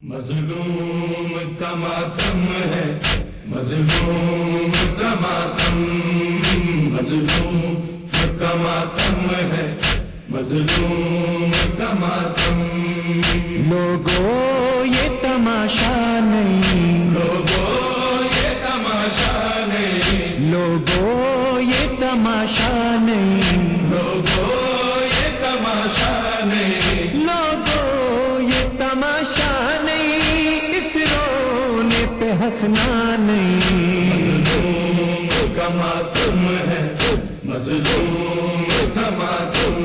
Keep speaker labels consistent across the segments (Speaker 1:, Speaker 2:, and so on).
Speaker 1: مظلوم کا ماتم ہے، مظلوم کا ماتم، مظلوم کا ماتم ہے، مظلوم کا ماتم۔
Speaker 2: لوگوں یہ تماشا نہیں،
Speaker 1: لوگوں یہ تماشا نہیں،
Speaker 2: لوگوں یہ تماشا نہیں،
Speaker 1: لوگوں یہ تماشا نہیں،
Speaker 2: لوگوں یہ تماشا نہیں، اس رونے پہ ہنسنا نہیں۔
Speaker 1: مظلوم کا ماتم ہے، مظلوم کا ماتم۔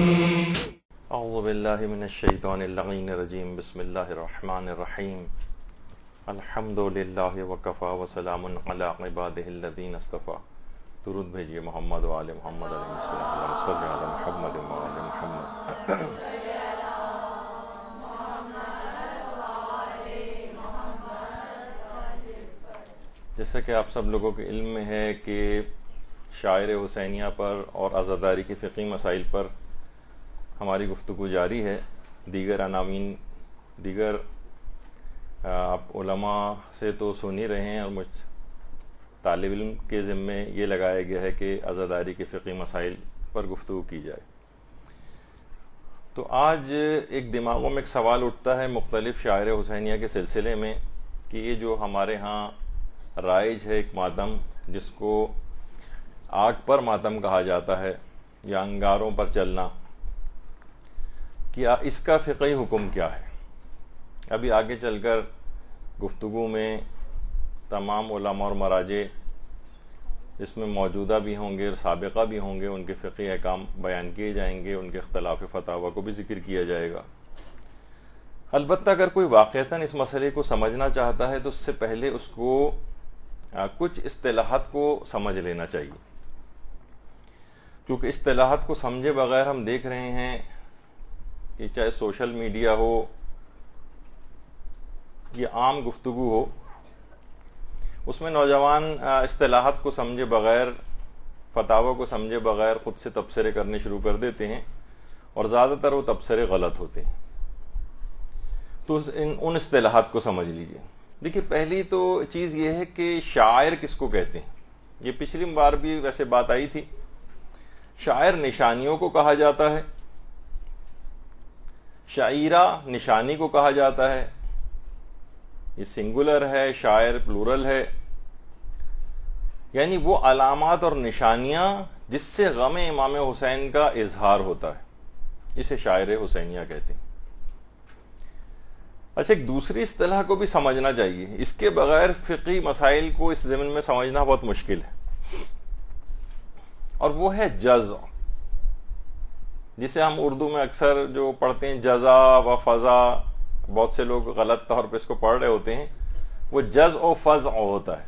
Speaker 3: اعوذ باللہ من الشیطان اللعین الرجیم، بسم اللہ الرحمن الرحیم۔ الحمد للہ وکفا وسلام علی عبادہ الذین اصطفیٰ۔ درود بھیجیے محمد و آل محمد علیہ السلام، اللہم صلی علی محمد و آل محمد۔ جیسا کہ آپ سب لوگوں کے علم میں ہے کہ شاعر حسینیہ پر اور عزاداری کے فقہی مسائل پر ہماری گفتگو جاری ہے۔ دیگر عناوین، دیگر آپ علماء سے تو سن ہی رہے ہیں، اور مجھ طالب علم کے ذمے یہ لگایا گیا ہے کہ عزاداری کے فقہی مسائل پر گفتگو کی جائے۔ تو آج ایک دماغوں میں ایک سوال اٹھتا ہے مختلف شاعر حسینیہ کے سلسلے میں کہ یہ جو ہمارے ہاں رائج ہے ایک ماتم، جس کو آگ پر ماتم کہا جاتا ہے یا انگاروں پر چلنا، کیا اس کا فقہی حکم کیا ہے؟ ابھی آگے چل کر گفتگو میں تمام علماء اور مراجع اس میں موجودہ بھی ہوں گے اور سابقہ بھی ہوں گے، ان کے فقہی احکام بیان کیے جائیں گے، ان کے اختلاف فتاوی کو بھی ذکر کیا جائے گا۔ البتہ اگر کوئی واقعتاً اس مسئلے کو سمجھنا چاہتا ہے تو اس سے پہلے اس کو کچھ اصطلاحات کو سمجھ لینا چاہیے، کیونکہ اصطلاحات کو سمجھے بغیر ہم دیکھ رہے ہیں کہ چاہے سوشل میڈیا ہو یا عام گفتگو ہو، اس میں نوجوان اصطلاحات کو سمجھے بغیر، فتاوی کو سمجھے بغیر خود سے تبصرے کرنے شروع کر دیتے ہیں، اور زیادہ تر وہ تبصرے غلط ہوتے ہیں۔ تو ان اصطلاحات کو سمجھ لیجئے۔ دیکھیے، پہلی تو چیز یہ ہے کہ شاعر کس کو کہتے ہیں۔ یہ پچھلی بار بھی ویسے بات آئی تھی۔ شاعر نشانیوں کو کہا جاتا ہے، شاعرہ نشانی کو کہا جاتا ہے، یہ سنگولر ہے، شاعر پلورل ہے، یعنی وہ علامات اور نشانیاں جس سے غم امام حسین کا اظہار ہوتا ہے، اسے شاعر حسینیہ کہتے ہیں۔ اچھا، ایک دوسری اصطلاح کو بھی سمجھنا چاہیے، اس کے بغیر فقہی مسائل کو اس ضمن میں سمجھنا بہت مشکل ہے، اور وہ ہے جزع، جسے ہم اردو میں اکثر جو پڑھتے ہیں جزا و فضا، بہت سے لوگ غلط طور پہ اس کو پڑھ رہے ہوتے ہیں، وہ جزع و فضع ہوتا ہے۔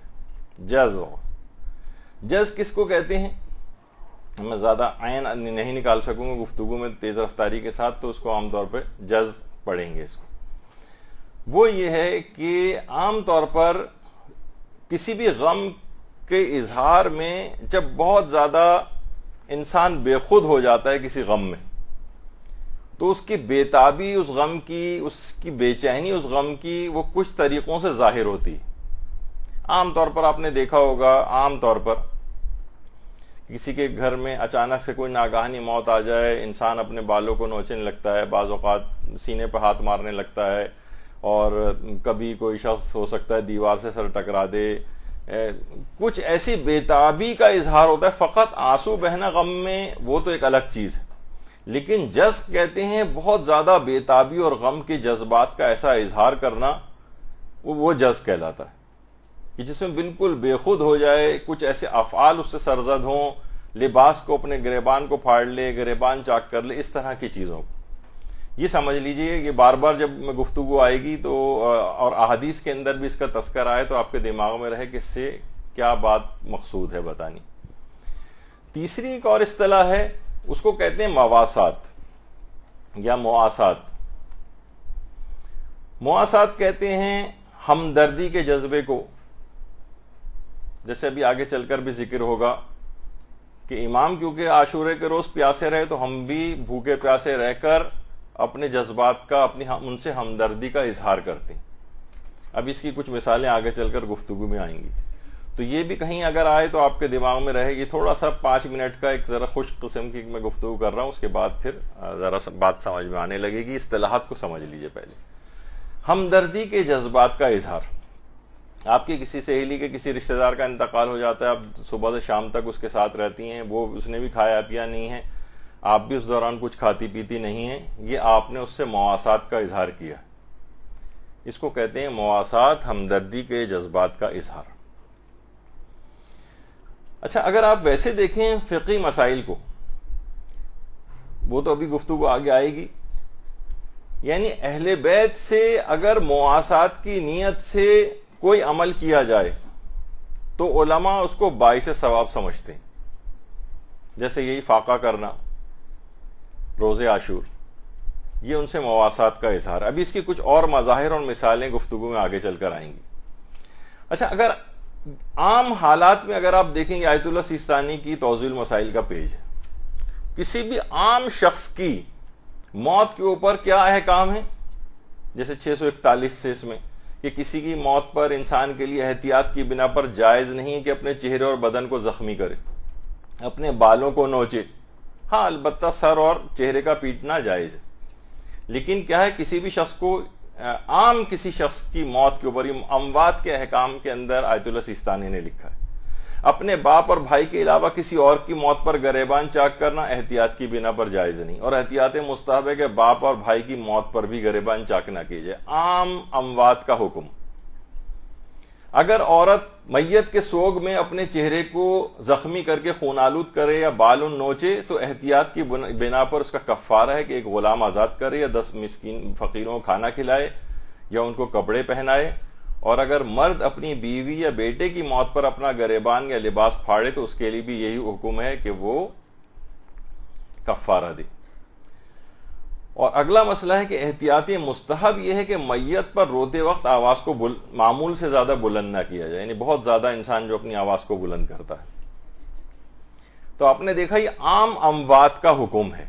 Speaker 3: جز کس کو کہتے ہیں؟ میں زیادہ عین نہیں نکال سکوں گا گفتگو میں تیز رفتاری کے ساتھ، تو اس کو عام طور پہ جز پڑھیں گے۔ اس کو وہ یہ ہے کہ عام طور پر کسی بھی غم کے اظہار میں جب بہت زیادہ انسان بے خود ہو جاتا ہے کسی غم میں، تو اس کی بے تابی اس غم کی، اس کی بے چینی اس غم کی، وہ کچھ طریقوں سے ظاہر ہوتی ہے۔ عام طور پر آپ نے دیکھا ہوگا، عام طور پر کسی کے گھر میں اچانک سے کوئی ناگہانی موت آ جائے، انسان اپنے بالوں کو نوچنے لگتا ہے، بعض اوقات سینے پہ ہاتھ مارنے لگتا ہے، اور کبھی کوئی شخص ہو سکتا ہے دیوار سے سر ٹکرا دے، کچھ ایسی بے تابی کا اظہار ہوتا ہے۔ فقط آنسو بہنا غم میں وہ تو ایک الگ چیز ہے، لیکن جزع کہتے ہیں بہت زیادہ بے تابی اور غم کے جذبات کا ایسا اظہار کرنا، وہ جزع کہلاتا ہے، کہ جس میں بالکل بے خود ہو جائے، کچھ ایسے افعال اس سے سرزد ہوں، لباس کو اپنے گریبان کو پھاڑ لے، گریبان چاک کر لے، اس طرح کی چیزوں کو یہ سمجھ لیجئے کہ بار بار جب میں گفتگو آئے گی تو، اور احادیث کے اندر بھی اس کا تذکر آئے، تو آپ کے دماغ میں رہے کہ اس سے کیا بات مقصود ہے بتانی۔ تیسری ایک اور اصطلاح ہے، اس کو کہتے ہیں مواسات یا مواسات۔ مواسات کہتے ہیں ہمدردی کے جذبے کو، جیسے ابھی آگے چل کر بھی ذکر ہوگا کہ امام کیونکہ عاشورے کے روز پیاسے رہے، تو ہم بھی بھوکے پیاسے رہ کر اپنے جذبات کا، ان سے ہمدردی کا اظہار کرتے ہیں۔ اب اس کی کچھ مثالیں آگے چل کر گفتگو میں آئیں گی. تو یہ بھی کہیں اگر آئے تو آپ کے دماغ میں رہے گی. تھوڑا سا 5 منٹ کا ایک ذرا خشک قسم کی میں گفتگو کر رہا ہوں, اس کے بعد پھر ذرا بات سمجھ میں آنے لگے گی. اصطلاحات کو سمجھ لیجئے پہلے. ہمدردی کے جذبات کا اظہار. آپ کی کسی سہیلی کے کسی رشتہ دار کا انتقال ہو جاتا ہے, آپ صبح سے شام تک اس کے ساتھ رہتی ہیں, وہ اس نے بھی کھایا پیا نہیں ہے, آپ بھی اس دوران کچھ کھاتی پیتی نہیں ہیں, یہ آپ نے اس سے مواسات کا اظہار کیا. اس کو کہتے ہیں مواسات, ہمدردی کے جذبات کا اظہار. اچھا, اگر آپ ویسے دیکھیں فقہی مسائل کو, وہ تو ابھی گفتگو آگے آئے گی, یعنی اہل بیت سے اگر مواسات کی نیت سے کوئی عمل کیا جائے تو علماء اس کو باعث ثواب سمجھتے ہیں. جیسے یہی فاقہ کرنا, روزے عاشور, یہ ان سے مواسات کا اظہار. ابھی اس کی کچھ اور مظاہر اور مثالیں گفتگو میں آگے چل کر آئیں گی. اچھا, اگر عام حالات میں اگر آپ دیکھیں گے آیت اللہ سیستانی کی توضیح المسائل کا پیج ہے, کسی بھی عام شخص کی موت کے اوپر کیا احکام ہے, جیسے 641 سے اس میں کہ کسی کی موت پر انسان کے لیے احتیاط کی بنا پر جائز نہیں کہ اپنے چہرے اور بدن کو زخمی کرے, اپنے بالوں کو نوچے. ہاں, البتہ سر اور چہرے کا پیٹنا جائز ہے, لیکن کیا ہے, کسی بھی شخص کو عام کسی شخص کی موت کے اوپر اموات کے احکام کے اندر آیت اللہ سیستانی نے لکھا ہے. اپنے باپ اور بھائی کے علاوہ کسی اور کی موت پر گریبان چاک کرنا احتیاط کی بنا پر جائز نہیں, اور احتیاط مستحب ہے کہ باپ اور بھائی کی موت پر بھی گریبان چاک نہ کی جائے. عام اموات کا حکم. اگر عورت میت کے سوگ میں اپنے چہرے کو زخمی کر کے خون آلود کرے یا بالون نوچے تو احتیاط کی بنا پر اس کا کفارہ ہے کہ ایک غلام آزاد کرے یا 10 مسکین فقیروں کو کھانا کھلائے یا ان کو کپڑے پہنائے. اور اگر مرد اپنی بیوی یا بیٹے کی موت پر اپنا گریبان یا لباس پھاڑے تو اس کے لیے بھی یہی حکم ہے کہ وہ کفارہ دے. اور اگلا مسئلہ ہے کہ احتیاطی مستحب یہ ہے کہ میت پر روتے وقت آواز کو معمول سے زیادہ بلند نہ کیا جائے, یعنی بہت زیادہ انسان جو اپنی آواز کو بلند کرتا ہے. تو آپ نے دیکھا یہ عام اموات کا حکم ہے.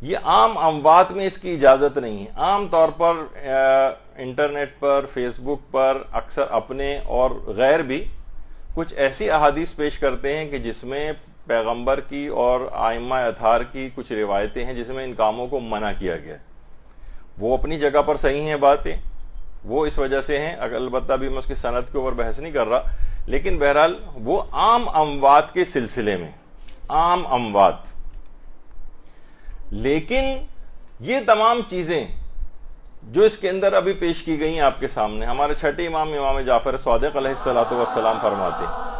Speaker 3: یہ عام اموات میں اس کی اجازت نہیں ہے. عام طور پر انٹرنیٹ پر, فیس بک پر اکثر اپنے اور غیر بھی کچھ ایسی احادیث پیش کرتے ہیں کہ جس میں پیغمبر کی اور ائمہ اطہار کی کچھ روایتیں ہیں جس میں ان کاموں کو منع کیا گیا ہے. وہ اپنی جگہ پر صحیح ہیں باتیں, وہ اس وجہ سے ہیں, البتہ بھی میں اس کی سند کے اوپر بحث نہیں کر رہا, لیکن بہرحال وہ عام اموات کے سلسلے میں, عام اموات. لیکن یہ تمام چیزیں جو اس کے اندر ابھی پیش کی گئی ہیں آپ کے سامنے, ہمارے چھٹے امام امام جعفر صادق علیہ الصلوۃ والسلام فرماتے ہیں.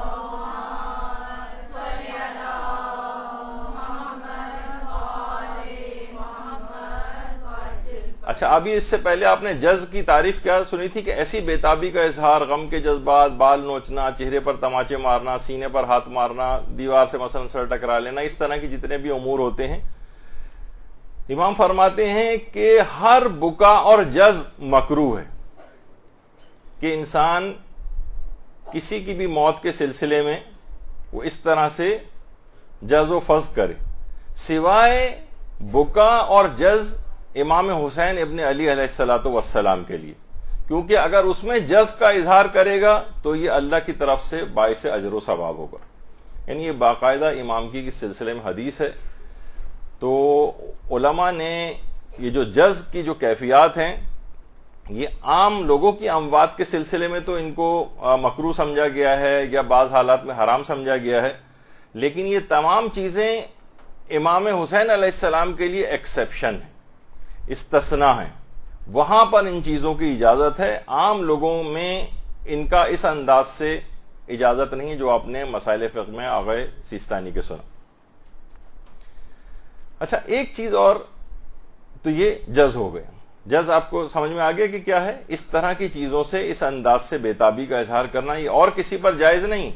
Speaker 3: اچھا, ابھی اس سے پہلے آپ نے جز کی تعریف کیا سنی تھی کہ ایسی بےتابی کا اظہار, غم کے جذبات, بال نوچنا, چہرے پر تماچے مارنا, سینے پر ہاتھ مارنا, دیوار سے مثلا سر ٹکرا لینا, اس طرح کی جتنے بھی امور ہوتے ہیں, امام فرماتے ہیں کہ ہر بکا اور جز مکروہ ہے. کہ انسان کسی کی بھی موت کے سلسلے میں وہ اس طرح سے جز و فض کرے, سوائے بکا اور جز امام حسین ابن علی علیہ الصلوۃ والسلام کے لیے, کیونکہ اگر اس میں جز کا اظہار کرے گا تو یہ اللہ کی طرف سے باعث اجر و ثواب ہوگا. یعنی یہ باقاعدہ امام کی سلسلے میں حدیث ہے. تو علماء نے یہ جو جز کی جو کیفیات ہیں, یہ عام لوگوں کی اموات کے سلسلے میں تو ان کو مکروہ سمجھا گیا ہے یا بعض حالات میں حرام سمجھا گیا ہے, لیکن یہ تمام چیزیں امام حسین علیہ السلام کے لیے ایکسیپشن ہے, استثناء ہیں. وہاں پر ان چیزوں کی اجازت ہے, عام لوگوں میں ان کا اس انداز سے اجازت نہیں جو آپ نے مسائل فقہ میں آغا سیستانی کے سنا. اچھا, ایک چیز اور, تو یہ جز ہو گئے. جز آپ کو سمجھ میں آ گیا کہ کیا ہے؟ اس طرح کی چیزوں سے, اس انداز سے بےتابی کا اظہار کرنا یہ اور کسی پر جائز نہیں.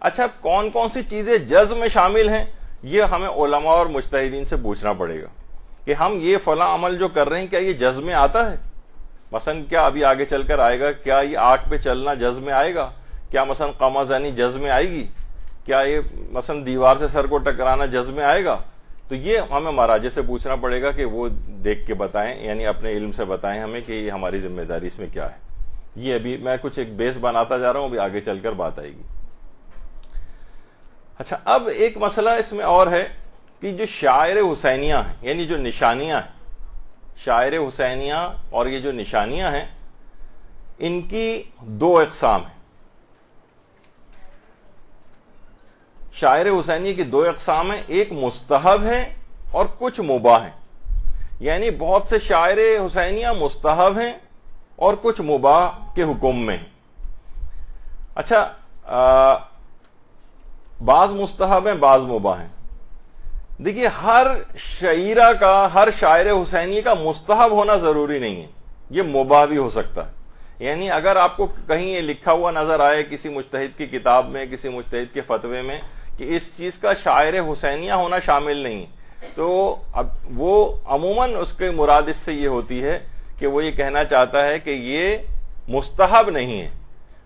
Speaker 3: اچھا, کون کون سی چیزیں جز میں شامل ہیں یہ ہمیں علماء اور مجتہدین سے پوچھنا پڑے گا کہ ہم یہ فلاں عمل جو کر رہے ہیں کیا یہ جز میں آتا ہے؟ مثلا کیا ابھی آگے چل کر آئے گا, کیا یہ آگ پہ چلنا جز میں آئے گا؟ کیا مثلا قمع زنی جز میں آئے گی؟ کیا یہ مثلا دیوار سے سر کو ٹکرانا جز میں آئے گا؟ تو یہ ہمیں مراجع سے پوچھنا پڑے گا کہ وہ دیکھ کے بتائیں, یعنی اپنے علم سے بتائیں ہمیں کہ یہ ہماری ذمہ داری اس میں کیا ہے. یہ ابھی میں کچھ ایک بیس بناتا جا رہا ہوں، ابھی آگے چل کر بات آئے گی۔ اچھا، اب ایک مسئلہ اس میں اور ہے کہ جو شاعر حسینیہ ہیں، یعنی جو نشانیاں ہیں، شاعر حسینیہ اور یہ جو نشانیاں ہیں، ان کی دو اقسام ہیں۔ شاعر حسینیہ کی دو اقسام ہیں، ایک مستحب ہے اور کچھ مباح ہیں، یعنی بہت سے شاعر حسینیہ مستحب ہیں اور کچھ مباح کے حکم میں ہیں۔ اچھا، بعض مستحب ہیں، بعض مباح ہیں۔ دیکھیے، ہر شاعرہ کا، ہر شاعر حسینی کا مستحب ہونا ضروری نہیں ہے، یہ مباح بھی ہو سکتا ہے۔ یعنی اگر آپ کو کہیں یہ لکھا ہوا نظر آئے کسی مجتہد کی کتاب میں، کسی مجتہد کے فتوے میں کہ اس چیز کا شاعر حسینیہ ہونا شامل نہیں ہے، تو اب وہ عموماً اس کے مراد اس سے یہ ہوتی ہے کہ وہ یہ کہنا چاہتا ہے کہ یہ مستحب نہیں ہے۔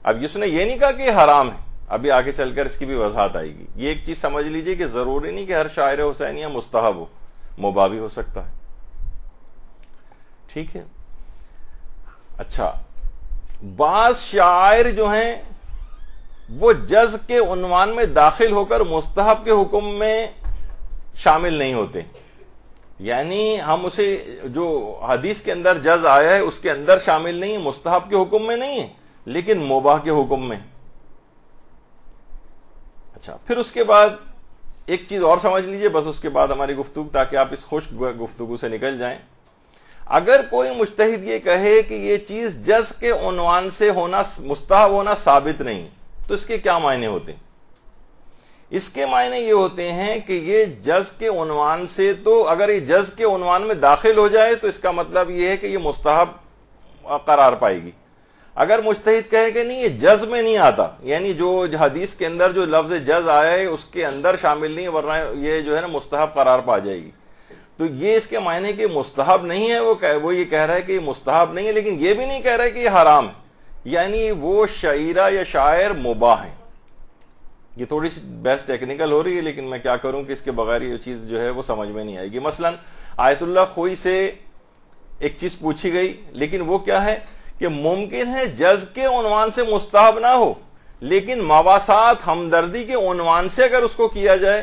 Speaker 3: اب اس نے یہ نہیں کہا کہ یہ حرام ہے، ابھی آگے چل کر اس کی بھی وضاحت آئے گی۔ یہ ایک چیز سمجھ لیجئے کہ ضروری نہیں کہ ہر شاعر حسینیہ مستحب ہو، مباح بھی ہو سکتا ہے۔ ٹھیک ہے۔ اچھا، بعض شاعر جو ہیں وہ جز کے عنوان میں داخل ہو کر مستحب کے حکم میں شامل نہیں ہوتے، یعنی ہم اسے جو حدیث کے اندر جز آیا ہے اس کے اندر شامل نہیں، مستحب کے حکم میں نہیں ہے لیکن مباح کے حکم میں۔ اچھا، پھر اس کے بعد ایک چیز اور سمجھ لیجئے، بس اس کے بعد ہماری گفتگو، تاکہ آپ اس خشک گفتگو سے نکل جائیں۔ اگر کوئی مجتہد یہ کہے کہ یہ چیز جز کے عنوان سے ہونا، مستحب ہونا ثابت نہیں، تو اس کے کیا معنی ہوتے ہیں؟ اس کے معنی یہ ہوتے ہیں کہ یہ جز کے عنوان سے، تو اگر یہ جز کے عنوان میں داخل ہو جائے تو اس کا مطلب یہ ہے کہ یہ مستحب قرار پائے گی۔ اگر مجتہد کہے کہ نہیں یہ جز میں نہیں آتا، یعنی جو حدیث کے اندر جو لفظ جز آیا ہے اس کے اندر شامل نہیں، ورنہ یہ جو ہے نا مستحب قرار پا جائے گی، تو یہ اس کے معنی کہ مستحب نہیں ہے، وہ یہ کہہ رہا ہے کہ یہ مستحب نہیں ہے، لیکن یہ بھی نہیں کہہ رہا ہے کہ یہ حرام ہے، یعنی وہ شاعرہ یا شاعر مباح ہیں۔ یہ تھوڑی سی بحث ٹیکنیکل ہو رہی ہے، لیکن میں کیا کروں کہ اس کے بغیر یہ چیز جو ہے وہ سمجھ میں نہیں آئے گی۔ مثلا آیت اللہ خوئی سے ایک چیز پوچھی گئی، لیکن وہ کیا ہے کہ ممکن ہے جز کے عنوان سے مستحب نہ ہو، لیکن مواسات، ہمدردی کے عنوان سے اگر اس کو کیا جائے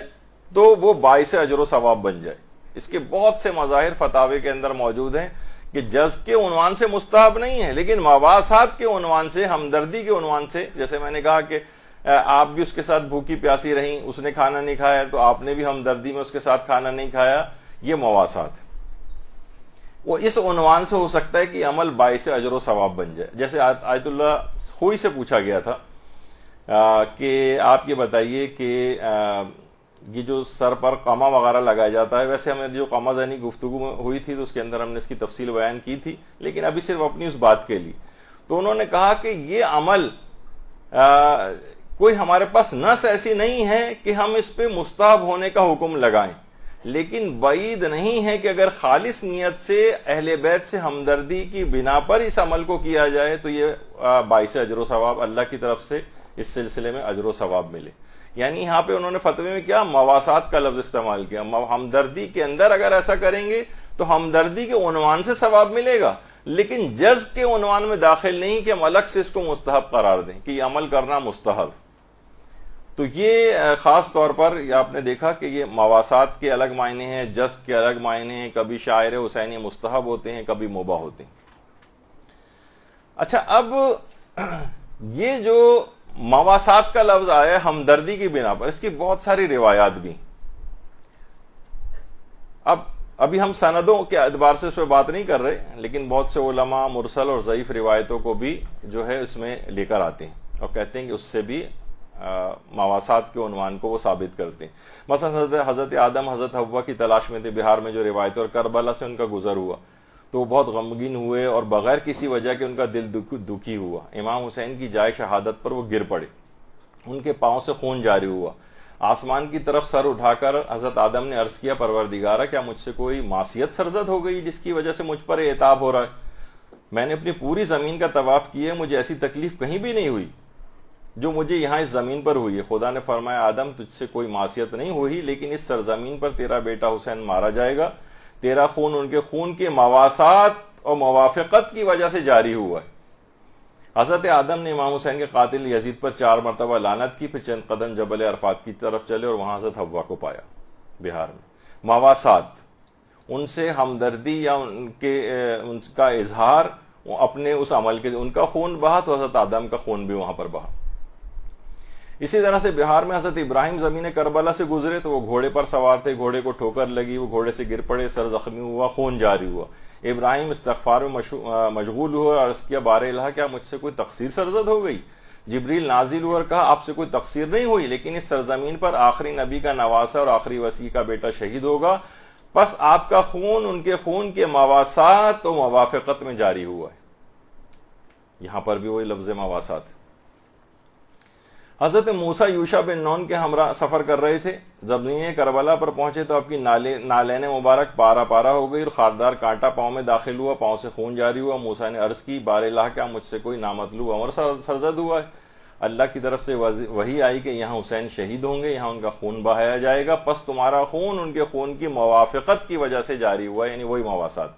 Speaker 3: تو وہ باعث اجر و ثواب بن جائے۔ اس کے بہت سے مظاہر فتاوی کے اندر موجود ہیں کہ جز کے عنوان سے مستحب نہیں ہے، لیکن مواسات کے عنوان سے، ہمدردی کے عنوان سے، جیسے میں نے کہا کہ آپ بھی اس کے ساتھ بھوکی پیاسی رہیں، اس نے کھانا نہیں کھایا تو آپ نے بھی ہمدردی میں اس کے ساتھ کھانا نہیں کھایا، یہ مواسات ہے۔ وہ اس عنوان سے ہو سکتا ہے کہ عمل باعث اجر و ثواب بن جائے۔ جیسے آیت اللہ خوئی سے پوچھا گیا تھا کہ آپ یہ بتائیے کہ یہ جو سر پر قمہ وغیرہ لگایا جاتا ہے، ویسے ہمیں جو قمہ زنی گفتگو ہوئی تھی تو اس کے اندر ہم نے اس کی تفصیل بیان کی تھی، لیکن ابھی صرف اپنی اس بات کے لیے، تو انہوں نے کہا کہ یہ عمل کوئی ہمارے پاس نص ایسی نہیں ہے کہ ہم اس پہ مستحب ہونے کا حکم لگائیں، لیکن بعید نہیں ہے کہ اگر خالص نیت سے اہل بیت سے ہمدردی کی بنا پر اس عمل کو کیا جائے تو یہ باعث اجر و ثواب، اللہ کی طرف سے اس سلسلے میں اجر و ثواب ملے۔ یعنی یہاں پہ انہوں نے فتوے میں کیا مواسات کا لفظ استعمال کیا، ہمدردی کے اندر اگر ایسا کریں گے تو ہمدردی کے عنوان سے ثواب ملے گا، لیکن جز کے عنوان میں داخل نہیں کہ ہم الگ سے اس کو مستحب قرار دیں کہ یہ عمل کرنا مستحب۔ تو یہ خاص طور پر آپ نے دیکھا کہ یہ مواسات کے الگ معنی ہیں، جز کے الگ معنی ہیں، کبھی شاعر حسینی مستحب ہوتے ہیں، کبھی مباح ہوتے ہیں۔ اچھا، اب یہ جو مواسات کا لفظ آیا ہے ہمدردی کی بنا پر، اس کی بہت ساری روایات بھی۔ ابھی ہم سندوں کے اعتبار سے اس پہ بات نہیں کر رہے، لیکن بہت سے علماء مرسل اور ضعیف روایتوں کو بھی جو ہے اس میں لے کر آتے ہیں اور کہتے ہیں کہ اس سے بھی مواسات کے عنوان کو وہ ثابت کرتے ہیں۔ مثلا حضرت آدم حضرت حوا کی تلاش میں تھے بہار میں جو روایت، اور کربلا سے ان کا گزر ہوا تو وہ بہت غمگین ہوئے اور بغیر کسی وجہ کے ان کا دل دکھی ہوا۔ امام حسین کی جائے شہادت پر وہ گر پڑے، ان کے پاؤں سے خون جاری ہوا۔ آسمان کی طرف سر اٹھا کر حضرت آدم نے عرض کیا، پروردگارا کیا مجھ سے کوئی معصیت سرزد ہو گئی جس کی وجہ سے مجھ پر عتاب ہو رہا ہے؟ میں نے اپنی پوری زمین کا طواف کیا ہے، مجھے ایسی تکلیف کہیں بھی نہیں ہوئی جو مجھے یہاں اس زمین پر ہوئی ہے۔ خدا نے فرمایا، آدم تجھ سے کوئی معصیت نہیں ہوئی، لیکن اس سرزمین پر تیرا بیٹا حسین مارا جائے گا، تیرا خون ان کے خون کے مواسات اور موافقت کی وجہ سے جاری ہوا ہے۔ حضرت آدم نے امام حسین کے قاتل یزید پر 4 مرتبہ لعنت کی، پھر چند قدم جبل عرفات کی طرف چلے اور وہاں حضرت حوا کو پایا بہار میں۔ مواسات، ان سے ہمدردی یا ان کا اظہار اپنے اس عمل کے، ان کا خون بہا تو حضرت آدم کا خون بھی وہاں پر بہا۔ اسی طرح سے بہار میں حضرت ابراہیم زمین کربلا سے گزرے تو وہ گھوڑے پر سوار تھے، گھوڑے کو ٹھوکر لگی، وہ گھوڑے سے گر پڑے، سر زخمی ہوا، خون جاری ہوا۔ ابراہیم استغفار میں مشغول ہوا اور عرض کیا بار الہ کیا مجھ سے کوئی تقصیر سرزد ہو گئی؟ جبریل نازل ہوا اور کہا آپ سے کوئی تقصیر نہیں ہوئی، لیکن اس سرزمین پر آخری نبی کا نواسا اور آخری وصی کا بیٹا شہید ہوگا، پس آپ کا خون ان کے خون کے مواسات و موافقت میں جاری ہوا ہے۔ یہاں پر بھی وہی لفظ مواسات۔ حضرت موسیٰ یوشع بن نون کے ہمراہ سفر کر رہے تھے، زمین کربلا پر پہنچے تو آپ کی نالین مبارک پارا پارا ہو گئی اور خاردار کانٹا پاؤں میں داخل ہوا، پاؤں سے خون جاری ہوا۔ موسیٰ نے عرض کی بار الہ کیا مجھ سے کوئی نامطلوب امر سرزد ہوا ہے؟ اللہ کی طرف سے وحی آئی کہ یہاں حسین شہید ہوں گے، یہاں ان کا خون بہایا جائے گا، پس تمہارا خون ان کے خون کی موافقت کی وجہ سے جاری ہوا، یعنی وہی مواسات۔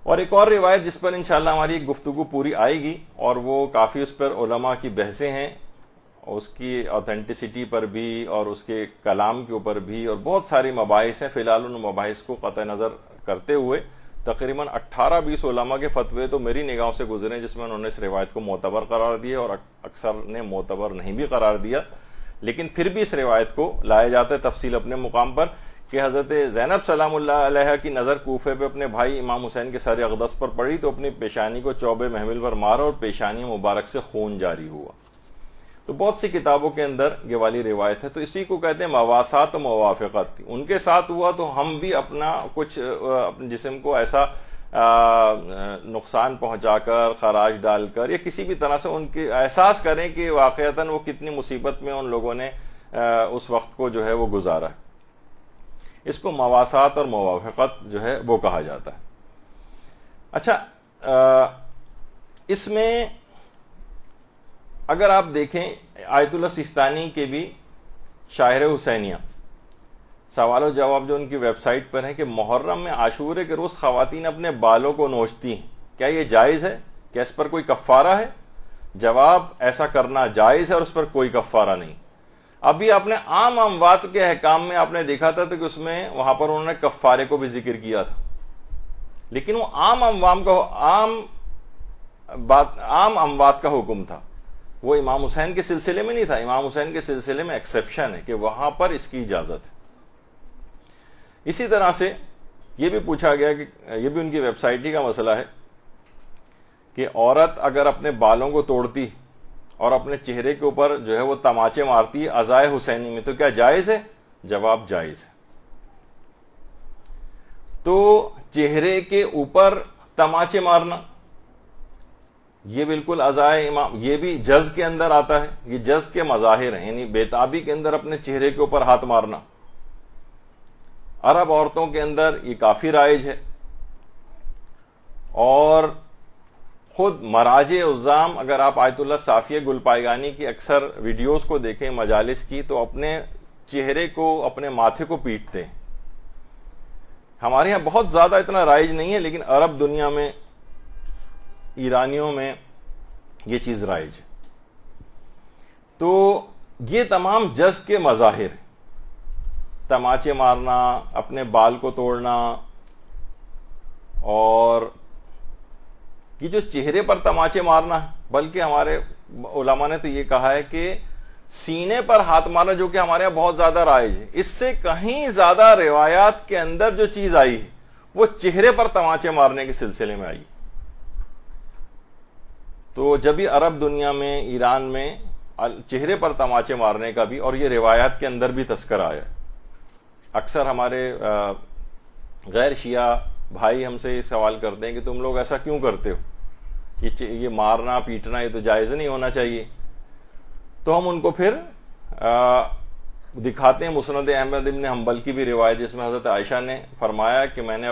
Speaker 3: اور ایک اور روایت جس پر انشاءاللہ ہماری ایک گفتگو پوری آئے گی، اور وہ کافی اس پر علماء کی بحثیں ہیں، اس کی آتھینٹسٹی پر بھی اور اس کے کلام کے اوپر بھی، اور بہت ساری مباحث ہیں۔ فی الحال ان مباحث کو قطع نظر کرتے ہوئے تقریباً 18-20 علماء کے فتوے تو میری نگاہوں سے گزرے جس میں انہوں نے اس روایت کو معتبر قرار دیا، اور اکثر نے معتبر نہیں بھی قرار دیا، لیکن پھر بھی اس روایت کو لایا جاتا ہے تفصیل اپنے مقام پر کہ حضرت زینب سلام اللہ علیہ کی نظر کوفے پہ اپنے بھائی امام حسین کے سر اقدس پر پڑی تو اپنی پیشانی کو چوبے محمل پر مارا اور پیشانی مبارک سے خون جاری ہوا۔ تو بہت سی کتابوں کے اندر یہ والی روایت ہے، تو اسی کو کہتے ہیں مواسات و موافقت۔ ان کے ساتھ ہوا تو ہم بھی اپنا کچھ اپنے جسم کو ایسا نقصان پہنچا کر، خراش ڈال کر، یا کسی بھی طرح سے ان کے احساس کریں کہ واقعتاً وہ کتنی مصیبت میں ان لوگوں نے اس وقت کو جو ہے وہ گزارا ہے۔ اس کو مواسات اور موافقت جو ہے وہ کہا جاتا ہے۔ اچھا، اس میں اگر آپ دیکھیں آیت اللہ سیستانی کے بھی شاعر حسینیہ سوال و جواب جو ان کی ویب سائٹ پر ہے کہ محرم میں عاشورے کے روز خواتین اپنے بالوں کو نوچتی ہیں، کیا یہ جائز ہے؟ کیا اس پر کوئی کفارہ ہے؟ جواب، ایسا کرنا جائز ہے اور اس پر کوئی کفارہ نہیں۔ ابھی آپ نے عام اموات کے احکام میں آپ نے دیکھا تھا کہ اس میں وہاں پر انہوں نے کفارے کو بھی ذکر کیا تھا، لیکن وہ عام اموات کا حکم تھا، وہ امام حسین کے سلسلے میں نہیں تھا۔ امام حسین کے سلسلے میں ایکسیپشن ہے کہ وہاں پر اس کی اجازت ہے۔ اسی طرح سے یہ بھی پوچھا گیا کہ یہ بھی ان کی ویب سائٹ ہی کا مسئلہ ہے کہ عورت اگر اپنے بالوں کو توڑتی اور اپنے چہرے کے اوپر جو ہے وہ تماچے مارتی عزائے حسینی میں تو کیا جائز ہے؟ جواب، جائز ہے۔ تو چہرے کے اوپر تماچے مارنا یہ بالکل عزائے امام، یہ بھی جز کے اندر آتا ہے، یہ جز کے مظاہر ہیں، یعنی بیتابی کے اندر اپنے چہرے کے اوپر ہاتھ مارنا عرب عورتوں کے اندر یہ کافی رائج ہے۔ اور خود مراجع عظام، اگر آپ آیت اللہ صافیہ گلپائگانی کی اکثر ویڈیوز کو دیکھیں مجالس کی، تو اپنے چہرے کو، اپنے ماتھے کو پیٹتے ہیں۔ ہمارے ہاں بہت زیادہ اتنا رائج نہیں ہے، لیکن عرب دنیا میں، ایرانیوں میں یہ چیز رائج ہے۔ تو یہ تمام جز کے مظاہر، تماچے مارنا، اپنے بال کو توڑنا، اور یہ جو چہرے پر تماچے مارنا ہے، بلکہ ہمارے علماء نے تو یہ کہا ہے کہ سینے پر ہاتھ مارنا، جو کہ ہمارے یہاں بہت زیادہ رائج ہے، اس سے کہیں زیادہ روایات کے اندر جو چیز آئی ہے وہ چہرے پر تماچے مارنے کے سلسلے میں آئی۔ تو جب بھی عرب دنیا میں، ایران میں چہرے پر تماچے مارنے کا بھی، اور یہ روایات کے اندر بھی تذکرہ آیا۔ اکثر ہمارے غیر شیعہ بھائی ہم سے یہ سوال کرتے ہیں کہ تم لوگ ایسا کیوں کرتے ہو، یہ مارنا پیٹنا یہ تو جائز نہیں ہونا چاہیے۔ تو ہم ان کو پھر دکھاتے ہیں مسند احمد ابن حنبل کی بھی روایت، جس میں حضرت عائشہ نے فرمایا کہ میں نے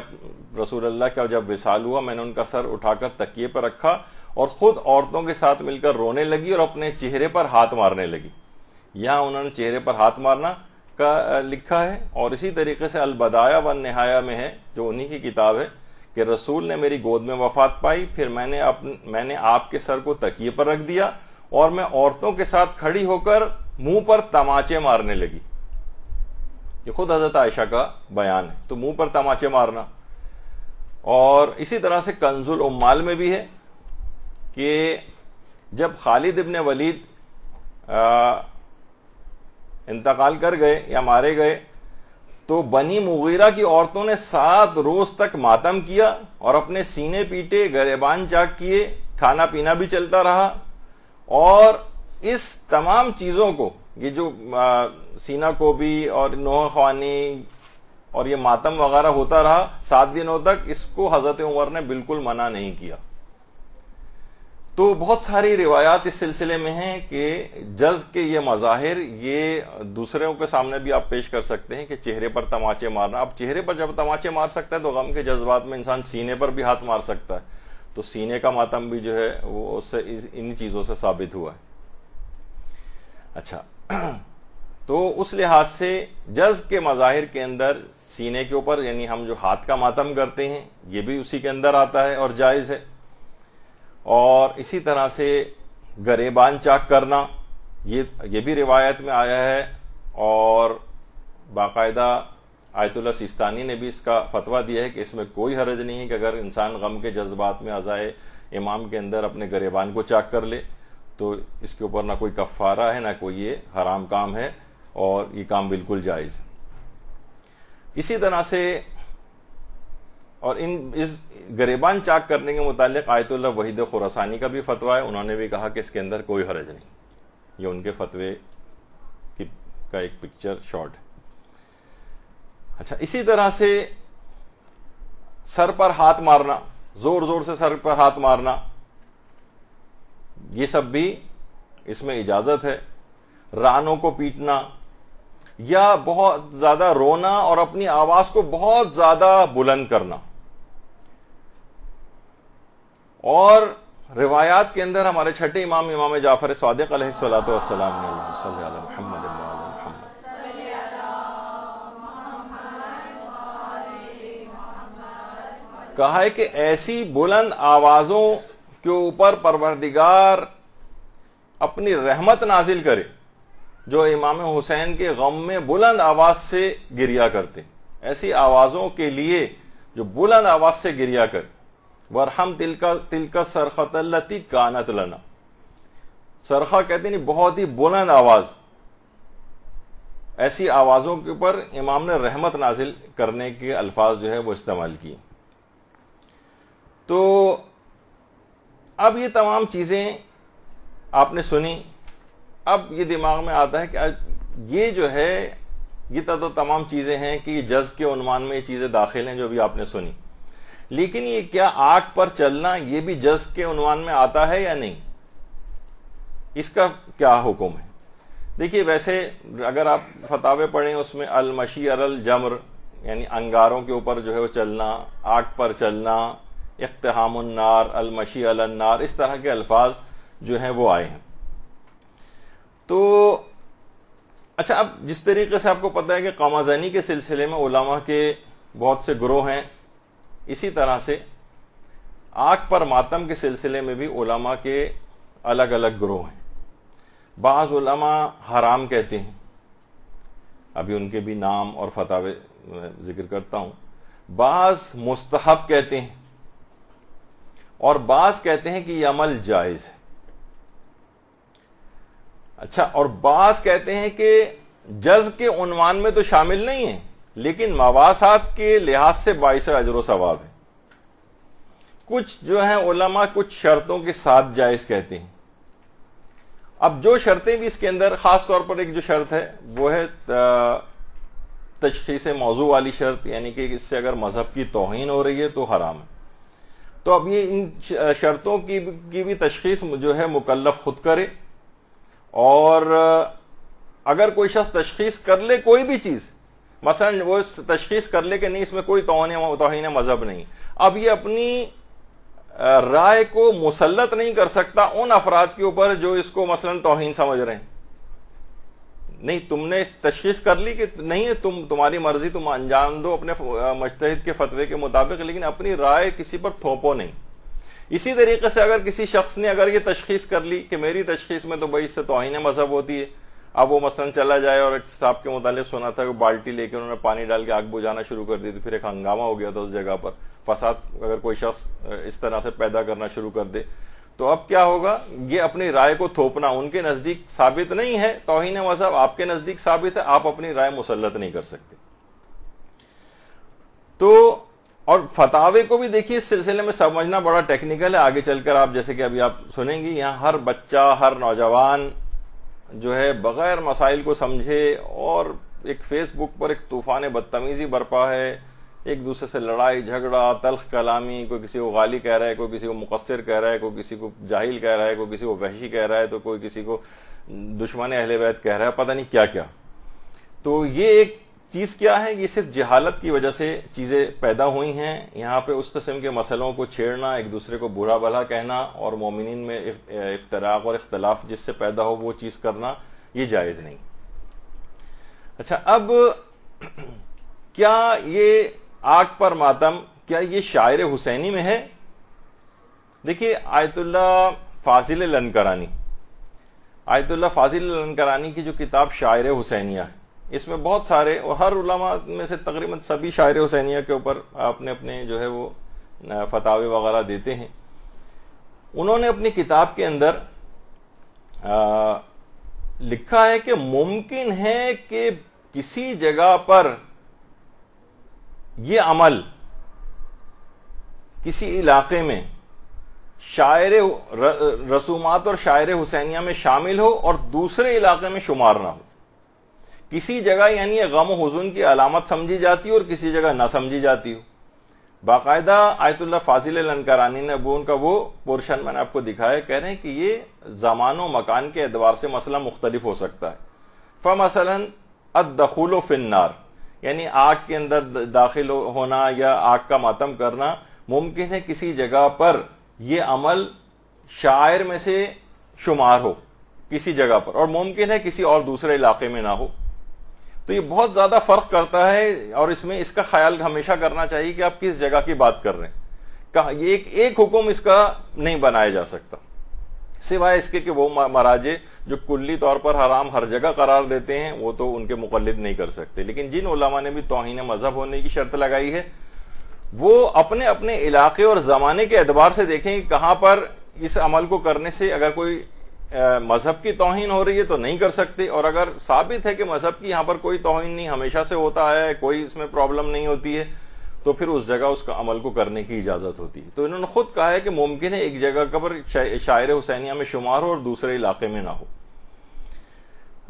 Speaker 3: رسول اللہ کا جب وصال ہوا میں نے ان کا سر اٹھا کر تکیے پر رکھا اور خود عورتوں کے ساتھ مل کر رونے لگی اور اپنے چہرے پر ہاتھ مارنے لگی۔ یہاں انہوں نے چہرے پر ہاتھ مارنا کا لکھا ہے، اور اسی طریقے سے البدایہ والنہایہ میں ہے، جو انہی کی کتاب ہے، کہ رسول نے میری گود میں وفات پائی، پھر میں نے آپ کے سر کو تکیے پر رکھ دیا اور میں عورتوں کے ساتھ کھڑی ہو کر منہ پر تماچے مارنے لگی. یہ خود حضرت عائشہ کا بیان ہے. تو منہ پر تماچے مارنا. اور اسی طرح سے کنز العمال میں بھی ہے کہ جب خالد ابن ولید انتقال کر گئے یا مارے گئے تو بنی مغیرہ کی عورتوں نے 7 روز تک ماتم کیا اور اپنے سینے پیٹے، گریبان چاک کیے، کھانا پینا بھی چلتا رہا. اور اس تمام چیزوں کو، یہ جو سینہ کو بھی اور نوح خوانی اور یہ ماتم وغیرہ ہوتا رہا 7 دنوں تک، اس کو حضرت عمر نے بالکل منع نہیں کیا. تو بہت ساری روایات اس سلسلے میں ہیں کہ جذب کے یہ مظاہر یہ دوسروں کے سامنے بھی آپ پیش کر سکتے ہیں کہ چہرے پر تماچے مارنا. اب چہرے پر جب تماچے مار سکتا ہے تو غم کے جذبات میں انسان سینے پر بھی ہاتھ مار سکتا ہے. تو سینے کا ماتم بھی جو ہے وہ اس سے ان چیزوں سے ثابت ہوا ہے. اچھا، تو اس لحاظ سے جذب کے مظاہر کے اندر سینے کے اوپر یعنی ہم جو ہاتھ کا ماتم کرتے ہیں یہ بھی اسی کے اندر آتا ہے اور جائز ہے. اور اسی طرح سے گریبان چاک کرنا یہ بھی روایت میں آیا ہے، اور باقاعدہ آیت اللہ سیستانی نے بھی اس کا فتویٰ دیا ہے کہ اس میں کوئی حرج نہیں ہے کہ اگر انسان غم کے جذبات میں عزائے امام کے اندر اپنے گریبان کو چاک کر لے تو اس کے اوپر نہ کوئی کفارہ ہے نہ کوئی یہ حرام کام ہے، اور یہ کام بالکل جائز ہے. اسی طرح سے اور اس گریبان چاک کرنے کے متعلق آیت اللہ وحید خراسانی کا بھی فتویٰ ہے. انہوں نے بھی کہا کہ اس کے اندر کوئی حرج نہیں. یہ ان کے فتوے کا ایک پکچر شارٹ ہے. اچھا، اسی طرح سے سر پر ہاتھ مارنا، زور زور سے سر پر ہاتھ مارنا، یہ سب بھی اس میں اجازت ہے. رانوں کو پیٹنا یا بہت زیادہ رونا اور اپنی آواز کو بہت زیادہ بلند کرنا. اور روایات کے اندر ہمارے چھٹے امام جعفر صادق علیہ الصلوۃ والسلام نے اللہم صلی علی محمد وعلی محمد کہا ہے کہ ایسی بلند آوازوں کے اوپر پروردگار اپنی رحمت نازل کرے جو امام حسین کے غم میں بلند آواز سے گریا کرتے. ایسی آوازوں کے لیے جو بلند آواز سے گریا کرے. وَرْحَمْ تِلْكَ سَرْخَةَ الَّتِي كَانَتْ لَنَا. سرخہ کہتے ہیں بہت ہی بلند آواز. ایسی آوازوں کے اوپر امام نے رحمت نازل کرنے کے الفاظ جو ہے وہ استعمال کیے. تو اب یہ تمام چیزیں آپ نے سنی. اب یہ دماغ میں آتا ہے کہ یہ جو ہے یہ تو تمام چیزیں ہیں کہ یہ جذب کے عنوان میں یہ چیزیں داخل ہیں جو بھی آپ نے سنی. لیکن یہ کیا آگ پر چلنا یہ بھی جذب کے عنوان میں آتا ہے یا نہیں؟ اس کا کیا حکم ہے؟ دیکھیے، ویسے اگر آپ فتاوے پڑھیں اس میں المشی علی الجمر یعنی انگاروں کے اوپر جو ہے وہ چلنا، آگ پر چلنا، اقتحام النار، المشی علی النار، اس طرح کے الفاظ جو ہیں وہ آئے ہیں. تو اچھا، اب جس طریقے سے آپ کو پتہ ہے کہ قمازنی کے سلسلے میں علماء کے بہت سے گروہ ہیں، اسی طرح سے آگ پر ماتم کے سلسلے میں بھی علماء کے الگ الگ گروہ ہیں. بعض علماء حرام کہتے ہیں، ابھی ان کے بھی نام اور فتاوے ذکر کرتا ہوں. بعض مستحب کہتے ہیں اور بعض کہتے ہیں کہ یہ عمل جائز ہے. اچھا، اور بعض کہتے ہیں کہ جذب کے عنوان میں تو شامل نہیں ہے لیکن مواسات کے لحاظ سے باعث اجر و ثواب ہے. کچھ جو ہیں علماء کچھ شرطوں کے ساتھ جائز کہتے ہیں. اب جو شرطیں بھی اس کے اندر، خاص طور پر ایک جو شرط ہے وہ ہے تشخیص موضوع والی شرط، یعنی کہ اس سے اگر مذہب کی توہین ہو رہی ہے تو حرام ہے. تو اب یہ ان شرطوں کی بھی تشخیص جو ہے مکلف خود کرے. اور اگر کوئی شخص تشخیص کر لے کوئی بھی چیز، مثلا وہ تشخیص کر لے کہ نہیں اس میں کوئی توہین مذہب نہیں، اب یہ اپنی رائے کو مسلط نہیں کر سکتا ان افراد کے اوپر جو اس کو مثلا توہین سمجھ رہے ہیں. نہیں تم نے تشخیص کر لی کہ نہیں ہے تمہاری مرضی تم انجام دو اپنے مجتہد کے فتوے کے مطابق، لیکن اپنی رائے کسی پر تھوپو نہیں۔ اسی طریقے سے اگر کسی شخص نے اگر یہ تشخیص کر لی کہ میری تشخیص میں تو بھائی اس سے توہین مذہب ہوتی ہے، اب وہ مثلا چلا جائے اور ایک صاحب کے متعلق سنا تھا کہ بالٹی لے کے انہوں نے پانی ڈال کے آگ بجھانا شروع کر دی، تو پھر ایک ہنگامہ ہو گیا تھا اس جگہ پر، فساد اگر کوئی شخص اس طرح سے پیدا کرنا شروع کر دے تو اب کیا ہوگا؟ یہ اپنی رائے کو تھوپنا ان کے نزدیک ثابت نہیں ہے، توہین مذہب آپ کے نزدیک ثابت ہے، آپ اپنی رائے مسلط نہیں کر سکتے۔ تو اور فتاوے کو بھی دیکھیے اس سلسلے میں سمجھنا بڑا ٹیکنیکل ہے، آگے چل کر آپ جیسے کہ ابھی آپ سنیں گی، یہاں ہر بچہ ہر نوجوان جو ہے بغیر مسائل کو سمجھے اور ایک فیس بک پر ایک طوفان بدتمیزی برپا ہے، ایک دوسرے سے لڑائی جھگڑا تلخ کلامی، کوئی کسی کو غالی کہہ رہا ہے، کوئی کسی کو مقصر کہہ رہا ہے، کوئی کسی کو جاہل کہہ رہا ہے، کوئی کسی کو وحشی کہہ رہا ہے، تو کوئی کسی کو دشمن اہل بیت کہہ رہا ہے، پتہ نہیں کیا کیا۔ تو یہ ایک چیز کیا ہے؟ یہ صرف جہالت کی وجہ سے چیزیں پیدا ہوئی ہیں۔ یہاں پہ اس قسم کے مسئلوں کو چھیڑنا، ایک دوسرے کو برا بھلا کہنا اور مومنین میں افتراق اور اختلاف جس سے پیدا ہو وہ چیز کرنا، یہ جائز نہیں۔ اچھا، اب کیا یہ آگ پر ماتم کیا یہ شاعر حسینی میں ہے؟ دیکھیے آیت اللہ فاضل لنکرانی، آیت اللہ فاضل لنکرانی کی جو کتاب شاعر حسینیہ ہے، اس میں بہت سارے اور ہر علماء میں سے تقریباً سبھی شاعر حسینیہ کے اوپر اپنے اپنے جو ہے وہ فتاوے وغیرہ دیتے ہیں۔ انہوں نے اپنی کتاب کے اندر لکھا ہے کہ ممکن ہے کہ کسی جگہ پر یہ عمل کسی علاقے میں شاعر رسومات اور شاعر حسینیہ میں شامل ہو اور دوسرے علاقے میں شمار نہ ہو۔ کسی جگہ یعنی یہ غم و حزن کی علامت سمجھی جاتی ہو اور کسی جگہ نہ سمجھی جاتی ہو۔ باقاعدہ آیت اللہ فاضل لنکرانی نے ان کا وہ پورشن میں نے آپ کو دکھایا، کہہ رہے ہیں کہ یہ زمان و مکان کے اعتبار سے مسئلہ مختلف ہو سکتا ہے۔ فمثلا الدخول فی النار، یعنی آگ کے اندر داخل ہونا یا آگ کا ماتم کرنا، ممکن ہے کسی جگہ پر یہ عمل شاعر میں سے شمار ہو کسی جگہ پر، اور ممکن ہے کسی اور دوسرے علاقے میں نہ ہو۔ تو یہ بہت زیادہ فرق کرتا ہے، اور اس میں اس کا خیال ہمیشہ کرنا چاہیے کہ آپ کس جگہ کی بات کر رہے ہیں۔ یہ ایک حکم اس کا نہیں بنایا جا سکتا، سوائے اس کے کہ وہ مراجع جو کلی طور پر حرام ہر جگہ قرار دیتے ہیں وہ تو ان کے مقلد نہیں کر سکتے، لیکن جن علماء نے بھی توہین مذہب ہونے کی شرط لگائی ہے وہ اپنے اپنے علاقے اور زمانے کے اعتبار سے دیکھیں کہ کہاں پر اس عمل کو کرنے سے اگر کوئی مذہب کی توہین ہو رہی ہے تو نہیں کر سکتے، اور اگر ثابت ہے کہ مذہب کی یہاں پر کوئی توہین نہیں، ہمیشہ سے ہوتا ہے، کوئی اس میں پرابلم نہیں ہوتی ہے، تو پھر اس جگہ اس کا عمل کو کرنے کی اجازت ہوتی ہے۔ تو انہوں نے خود کہا ہے کہ ممکن ہے ایک جگہ پر شاعر حسینیہ میں شمار ہو اور دوسرے علاقے میں نہ ہو۔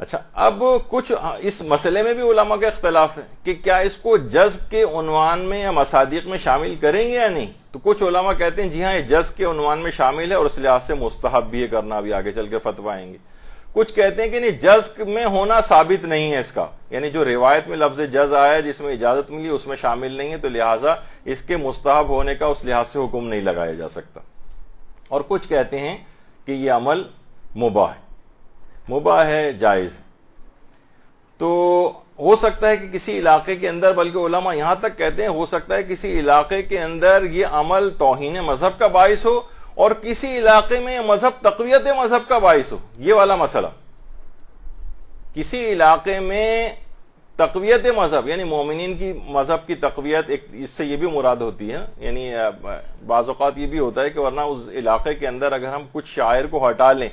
Speaker 3: اچھا، اب کچھ اس مسئلے میں بھی علماء کا اختلاف ہے کہ کیا اس کو جزء کے عنوان میں یا مصادیق میں شامل کریں گے یا نہیں۔ تو کچھ علماء کہتے ہیں جی ہاں یہ جزء کے عنوان میں شامل ہے اور اس لحاظ سے مستحب بھی ہے کرنا، ابھی آگے چل کے فتوی آئیں گے۔ کچھ کہتے ہیں کہ نہیں، جزء میں ہونا ثابت نہیں ہے اس کا، یعنی جو روایت میں لفظ جزء آیا جس میں اجازت ملی اس میں شامل نہیں ہے، تو لہٰذا اس کے مستحب ہونے کا اس لحاظ سے حکم نہیں لگایا جا سکتا۔ اور کچھ کہتے ہیں کہ یہ عمل مباح ہے، جائز ہے۔ تو ہو سکتا ہے کہ کسی علاقے کے اندر، بلکہ علماء یہاں تک کہتے ہیں ہو سکتا ہے کسی علاقے کے اندر یہ عمل توہین مذہب کا باعث ہو اور کسی علاقے میں مذہب تقویت مذہب کا باعث ہو۔ یہ والا مسئلہ، کسی علاقے میں تقویت مذہب یعنی مومنین کی مذہب کی تقویت، ایک اس سے یہ بھی مراد ہوتی ہے، یعنی بعض اوقات یہ بھی ہوتا ہے کہ ورنہ اس علاقے کے اندر اگر ہم کچھ شاعر کو ہٹا لیں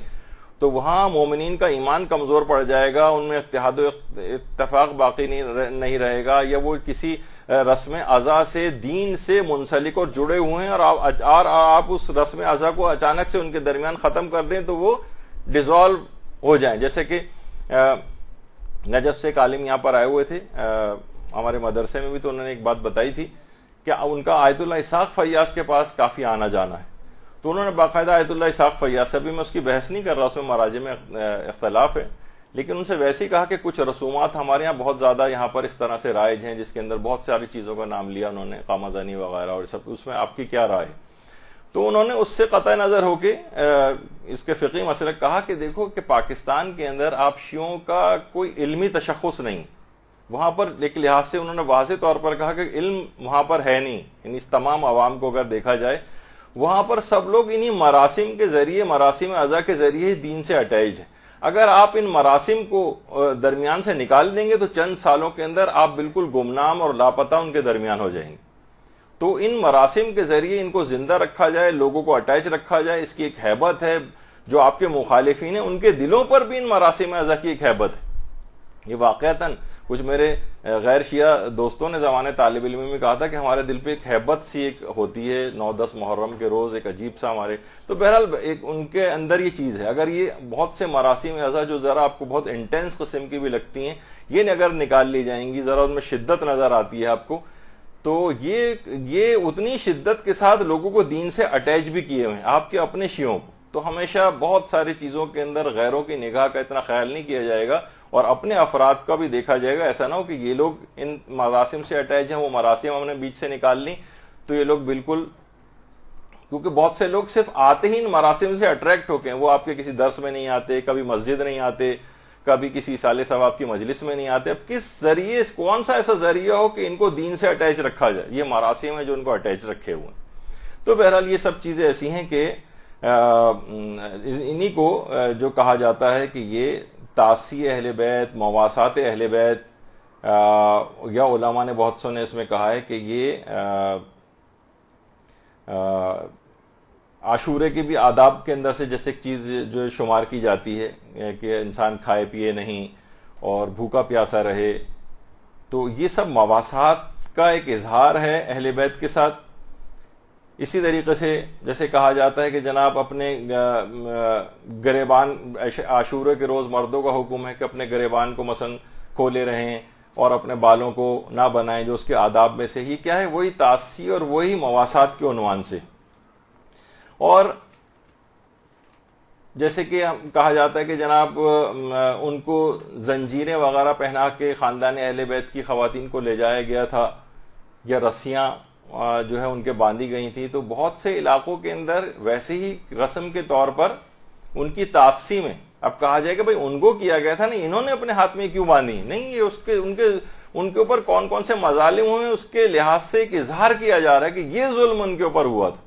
Speaker 3: تو وہاں مومنین کا ایمان کمزور پڑ جائے گا، ان میں اتحاد و اتفاق باقی نہیں رہے گا، یا وہ کسی رسم اعضاء سے دین سے منسلک اور جڑے ہوئے ہیں اور آپ اس رسم اعضاء کو اچانک سے ان کے درمیان ختم کر دیں تو وہ ڈیزالو ہو جائیں۔ جیسے کہ نجف سے ایک عالم یہاں پر آئے ہوئے تھے ہمارے مدرسے میں بھی، تو انہوں نے ایک بات بتائی تھی کہ ان کا آیت اللہ اسحاق فیاض کے پاس کافی آنا جانا ہے، تو انہوں نے باقاعدہ آیت اللہ اسحاق فیاض سے، بھی میں اس کی بحث نہیں کر رہا، اس میں مراجع میں اختلاف ہے، لیکن ان سے ویسے ہی کہا کہ کچھ رسومات ہمارے یہاں بہت زیادہ یہاں پر اس طرح سے رائج ہیں جس کے اندر بہت ساری چیزوں کا نام لیا انہوں نے، قامہ زنی وغیرہ اور سب، اس میں آپ کی کیا رائے ہے؟ تو انہوں نے اس سے قطع نظر ہو کے اس کے فقہی مسئلہ کہا کہ دیکھو کہ پاکستان کے اندر آپ شیعوں کا کوئی علمی تشخص نہیں، وہاں پر ایک لحاظ سے انہوں نے واضح طور پر کہا کہ علم وہاں پر ہے نہیں، یعنی اس تمام عوام کو اگر دیکھا جائے وہاں پر سب لوگ انہی مراسم کے ذریعے، مراسم اعضاء کے ذریعے دین سے اٹیچ ہیں. اگر آپ ان مراسم کو درمیان سے نکال دیں گے تو چند سالوں کے اندر آپ بالکل گمنام اور لاپتہ ان کے درمیان ہو جائیں گے. تو ان مراسم کے ذریعے ان کو زندہ رکھا جائے، لوگوں کو اٹیچ رکھا جائے، اس کی ایک ہیبت ہے. جو آپ کے مخالفین ہیں ان کے دلوں پر بھی ان مراسم اعضاء کی ایک ہیبت ہے. یہ واقعتاً کچھ میرے غیر شیعہ دوستوں نے زمانے طالب علم میں کہا تھا کہ ہمارے دل پہ ایک ہیبت سی ایک ہوتی ہے 9-10 محرم کے روز، ایک عجیب سا ہمارے. تو بہرحال ایک ان کے اندر یہ چیز ہے. اگر یہ بہت سے مراسم اعضاء جو ذرا آپ کو بہت انٹینس قسم کی بھی لگتی ہیں، یہ اگر نکال لی جائیں گی، ذرا ان میں شدت نظر آتی ہے آپ کو، تو یہ اتنی شدت کے ساتھ لوگوں کو دین سے اٹیچ بھی کیے ہوئے ہیں، آپ کے اپنے شیعوں کو. تو ہمیشہ بہت ساری چیزوں کے اندر غیروں کی نگاہ کا اتنا خیال نہیں کیا جائے گا اور اپنے افراد کا بھی دیکھا جائے گا. ایسا نہ ہو کہ یہ لوگ ان مراسم سے اٹیچ ہیں، وہ مراسم ہم نے بیچ سے نکال لی تو یہ لوگ بالکل، کیونکہ بہت سے لوگ صرف آتے ہی ان مراسم سے اٹریکٹ ہو کے، وہ آپ کے کسی درس میں نہیں آتے، کبھی مسجد نہیں آتے، کبھی کسی سال ثواب کی مجلس میں نہیں آتے. اب کس ذریعے، کون سا ایسا ذریعہ ہو کہ ان کو دین سے اٹیچ رکھا جائے؟ یہ مراسم ہیں جو ان کو اٹیچ رکھے ہوئے ہیں. تو بہرحال یہ سب چیزیں ایسی ہیں کہ انہی کو جو کہا جاتا ہے کہ یہ تعصی اہل بیت، مواسات اہل بیت، یا علماء نے بہت سو نے اس میں کہا ہے کہ یہ عاشورے کے بھی آداب کے اندر سے جیسے ایک چیز جو شمار کی جاتی ہے کہ انسان کھائے پیے نہیں اور بھوکا پیاسا رہے. تو یہ سب مواسات کا ایک اظہار ہے اہل بیت کے ساتھ. اسی طریقے سے جیسے کہا جاتا ہے کہ جناب اپنے گریبان، عاشورے کے روز مردوں کا حکم ہے کہ اپنے گریبان کو مثلا کھولے رہیں اور اپنے بالوں کو نہ بنائیں، جو اس کے آداب میں سے. یہ کیا ہے؟ وہی تعصی اور وہی مواسات کے عنوان سے. اور جیسے کہ کہا جاتا ہے کہ جناب ان کو زنجیریں وغیرہ پہنا کے خاندان اہل بیت کی خواتین کو لے جایا گیا تھا، یا رسیاں جو ہے ان کے باندھی گئی تھی. تو بہت سے علاقوں کے اندر ویسے ہی رسم کے طور پر ان کی تعصی میں اب کہا جائے کہ بھئی ان کو کیا گیا تھا، نہیں انہوں نے اپنے ہاتھ میں کیوں باندھی؟ نہیں، یہ ان کے اوپر کون کون سے مظالم ہوئے اس کے لحاظ سے ایک اظہار کیا جا رہا ہے کہ یہ ظلم ان کے اوپر ہوا تھا.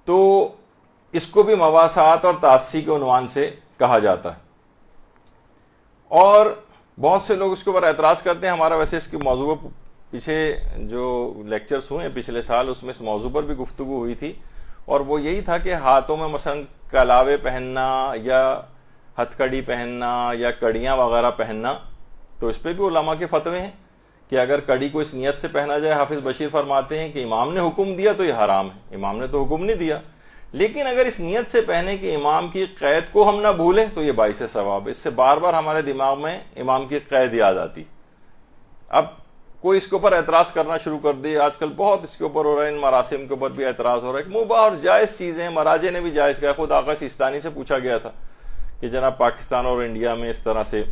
Speaker 3: تو اس کو بھی مواسات اور تعصی کے عنوان سے کہا جاتا ہے. اور بہت سے لوگ اس کے اوپر اعتراض کرتے ہیں. ہمارا ویسے اس کے موضوع پر پیچھے جو لیکچرز ہوئے ہیں پچھلے سال، اس میں اس موضوع پر بھی گفتگو ہوئی تھی، اور وہ یہی تھا کہ ہاتھوں میں مثلا کلاوے پہننا یا ہتھ کڑی پہننا یا کڑیاں وغیرہ پہننا، تو اس پہ بھی علماء کے فتوے ہیں کہ اگر کڑی کو اس نیت سے پہنا جائے، حافظ بشیر فرماتے ہیں کہ امام نے حکم دیا تو یہ حرام ہے. امام نے تو حکم نہیں دیا، لیکن اگر اس نیت سے پہنے کہ امام کی قید کو ہم نہ بھولیں تو یہ باعث ثواب. اس سے بار بار ہمارے دماغ میں امام کی قید یاد آتی. اب کوئی اس کے اوپر اعتراض کرنا شروع کر دے، آج کل بہت اس کے اوپر ہو رہا ہے، ان مراسم کے اوپر بھی اعتراض ہو رہا ہے کہ مباح اور جائز چیزیں، مراجع نے بھی جائز کہا. خود آقا سیستانی سے پوچھا گیا تھا کہ جناب پاکستان اور انڈیا میں اس طرح سے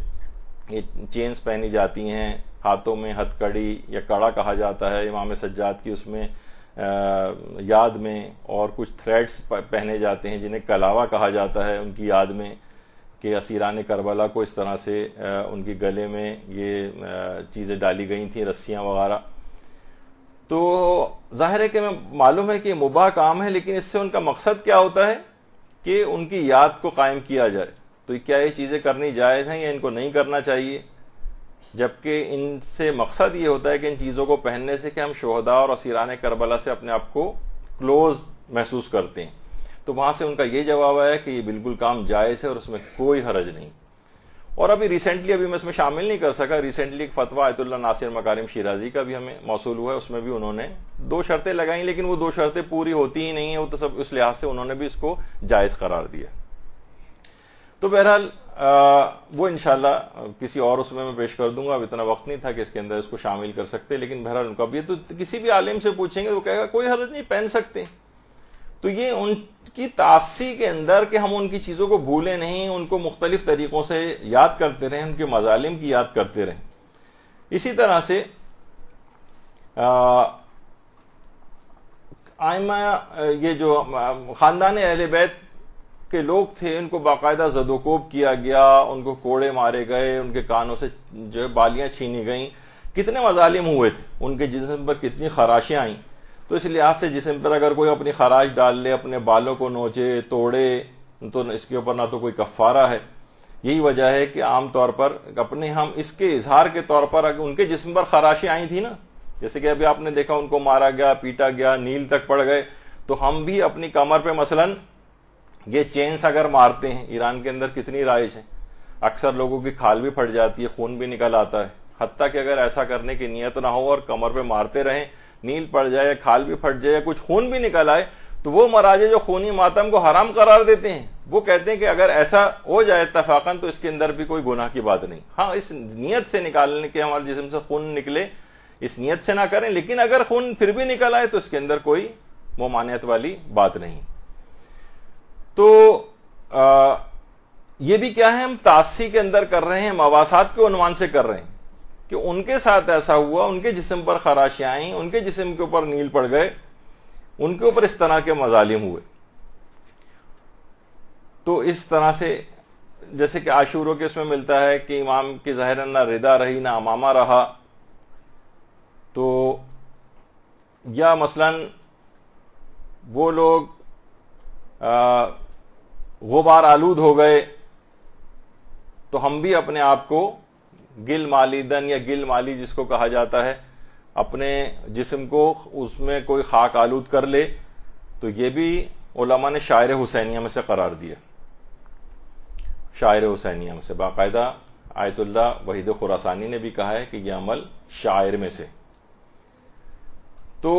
Speaker 3: یہ چینز پہنی جاتی ہیں، ہاتھوں میں ہتھ کڑی یا کڑا کہا جاتا ہے امام سجاد کی، اس میں یاد میں، اور کچھ تھریڈز پہنے جاتے ہیں جنہیں کلاوہ کہا جاتا ہے ان کی یاد میں، کہ اسیران کربلا کو اس طرح سے ان کی گلے میں یہ چیزیں ڈالی گئی تھیں، رسیاں وغیرہ. تو ظاہر ہے کہ میں معلوم ہے کہ یہ مباح کام ہے، لیکن اس سے ان کا مقصد کیا ہوتا ہے کہ ان کی یاد کو قائم کیا جائے. تو کیا یہ چیزیں کرنی جائز ہیں یا ان کو نہیں کرنا چاہیے؟ جبکہ ان سے مقصد یہ ہوتا ہے کہ ان چیزوں کو پہننے سے کہ ہم شہداء اور اسیران کربلا سے اپنے آپ کو کلوز محسوس کرتے ہیں. تو وہاں سے ان کا یہ جواب ہے کہ یہ بالکل کام جائز ہے اور اس میں کوئی حرج نہیں. اور ابھی ریسنٹلی میں اس میں شامل نہیں کر سکا، ریسنٹلی ایک فتویٰ آیت اللہ ناصر مکارم شیرازی کا بھی ہمیں موصول ہوا ہے. اس میں بھی انہوں نے 2 شرطیں لگائیں، لیکن وہ 2 شرطیں پوری ہوتی ہی نہیں ہیں، وہ تو سب اس لحاظ سے انہوں نے بھی اس کو جائز قرار دیا. تو بہرحال وہ انشاءاللہ کسی اور اس میں پیش کر دوں گا. اب اتنا وقت نہیں تھا کہ اس کے اندر اس کو شامل کر سکتے، لیکن بہرحال ان کا بھی تو کسی بھی عالم سے پوچھیں گے تو وہ کہے گا کوئی حرج نہیں، پہن سکتے. تو یہ ان کی تعصی کے اندر کہ ہم ان کی چیزوں کو بھولے نہیں، ان کو مختلف طریقوں سے یاد کرتے رہیں، ان کے مظالم کی یاد کرتے رہیں. اسی طرح سے آئمہ یہ جو خاندان اہل بیت کے لوگ تھے ان کو باقاعدہ زد و کوب کیا گیا، ان کو کوڑے مارے گئے، ان کے کانوں سے جو ہے بالیاں چھینی گئیں، کتنے مظالم ہوئے تھے، ان کے جسم پر کتنی خراشیں آئیں. تو اس لحاظ سے جسم پر اگر کوئی اپنی خراش ڈال لے، اپنے بالوں کو نوچے توڑے، تو اس کے اوپر نہ تو کوئی کفارہ ہے. یہی وجہ ہے کہ عام طور پر اپنے ہم اس کے اظہار کے طور پر اگر ان کے جسم پر خراشیں آئی تھی نا، جیسے کہ ابھی آپ نے دیکھا ان کو مارا گیا، پیٹا گیا، نیل تک پڑ گئے، تو ہم بھی اپنی کمر پہ مثلاً یہ چینز اگر مارتے ہیں، ایران کے اندر کتنی رائج ہے، اکثر لوگوں کی کھال بھی پھٹ جاتی ہے، خون بھی نکل آتا ہے. حتیٰ کہ اگر ایسا کرنے کی نیت نہ ہو اور کمر پہ مارتے رہیں، نیل پڑ جائے، کھال بھی پھٹ جائے، کچھ خون بھی نکل آئے، تو وہ مراجع جو خونی ماتم کو حرام قرار دیتے ہیں وہ کہتے ہیں کہ اگر ایسا ہو جائے اتفاقاً تو اس کے اندر بھی کوئی گناہ کی بات نہیں. ہاں اس نیت سے نکالنے کے ہمارے جسم سے خون نکلے اس نیت سے نہ کریں، لیکن اگر خون پھر بھی نکل آئے تو اس کے اندر کوئی ممانعت والی بات نہیں. تو یہ بھی کیا ہے، ہم تعصی کے اندر کر رہے ہیں، مواسات کے عنوان سے کر رہے ہیں کہ ان کے ساتھ ایسا ہوا، ان کے جسم پر خراشیں آئیں، ان کے جسم کے اوپر نیل پڑ گئے، ان کے اوپر اس طرح کے مظالم ہوئے. تو اس طرح سے جیسے کہ عاشوروں کے اس میں ملتا ہے کہ امام کی ظاہراً نہ ردا رہی نہ امامہ رہا، تو یا مثلاً وہ لوگ غبار آلود ہو گئے، تو ہم بھی اپنے آپ کو گل مالیدن یا گل مالی جس کو کہا جاتا ہے، اپنے جسم کو اس میں کوئی خاک آلود کر لے، تو یہ بھی علماء نے شاعر حسینیہ میں سے قرار دیا. شاعر حسینیہ میں سے باقاعدہ آیت اللہ وحید خراسانی نے بھی کہا ہے کہ یہ عمل شاعر میں سے. تو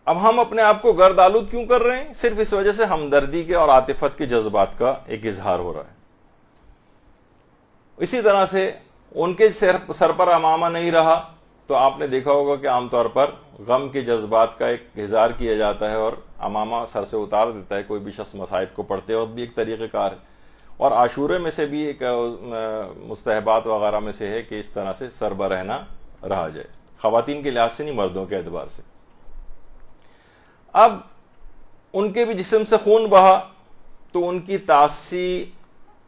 Speaker 3: اب ہم اپنے آپ کو گرد آلود کیوں کر رہے ہیں؟ صرف اس وجہ سے ہمدردی کے اور عاطفت کے جذبات کا ایک اظہار ہو رہا ہے. اسی طرح سے ان کے سر پر امامہ نہیں رہا تو آپ نے دیکھا ہوگا کہ عام طور پر غم کے جذبات کا ایک اظہار کیا جاتا ہے اور امامہ سر سے اتار دیتا ہے کوئی بھی شخص مصائب کو پڑھتے وقت بھی ایک طریقہ کار ہے. اور عاشورے میں سے بھی ایک مستحبات وغیرہ میں سے ہے کہ اس طرح سے سر برہنہ رہا جائے، خواتین کے لحاظ سے نہیں، مردوں کے اعتبار سے. اب ان کے بھی جسم سے خون بہا تو ان کی تعصی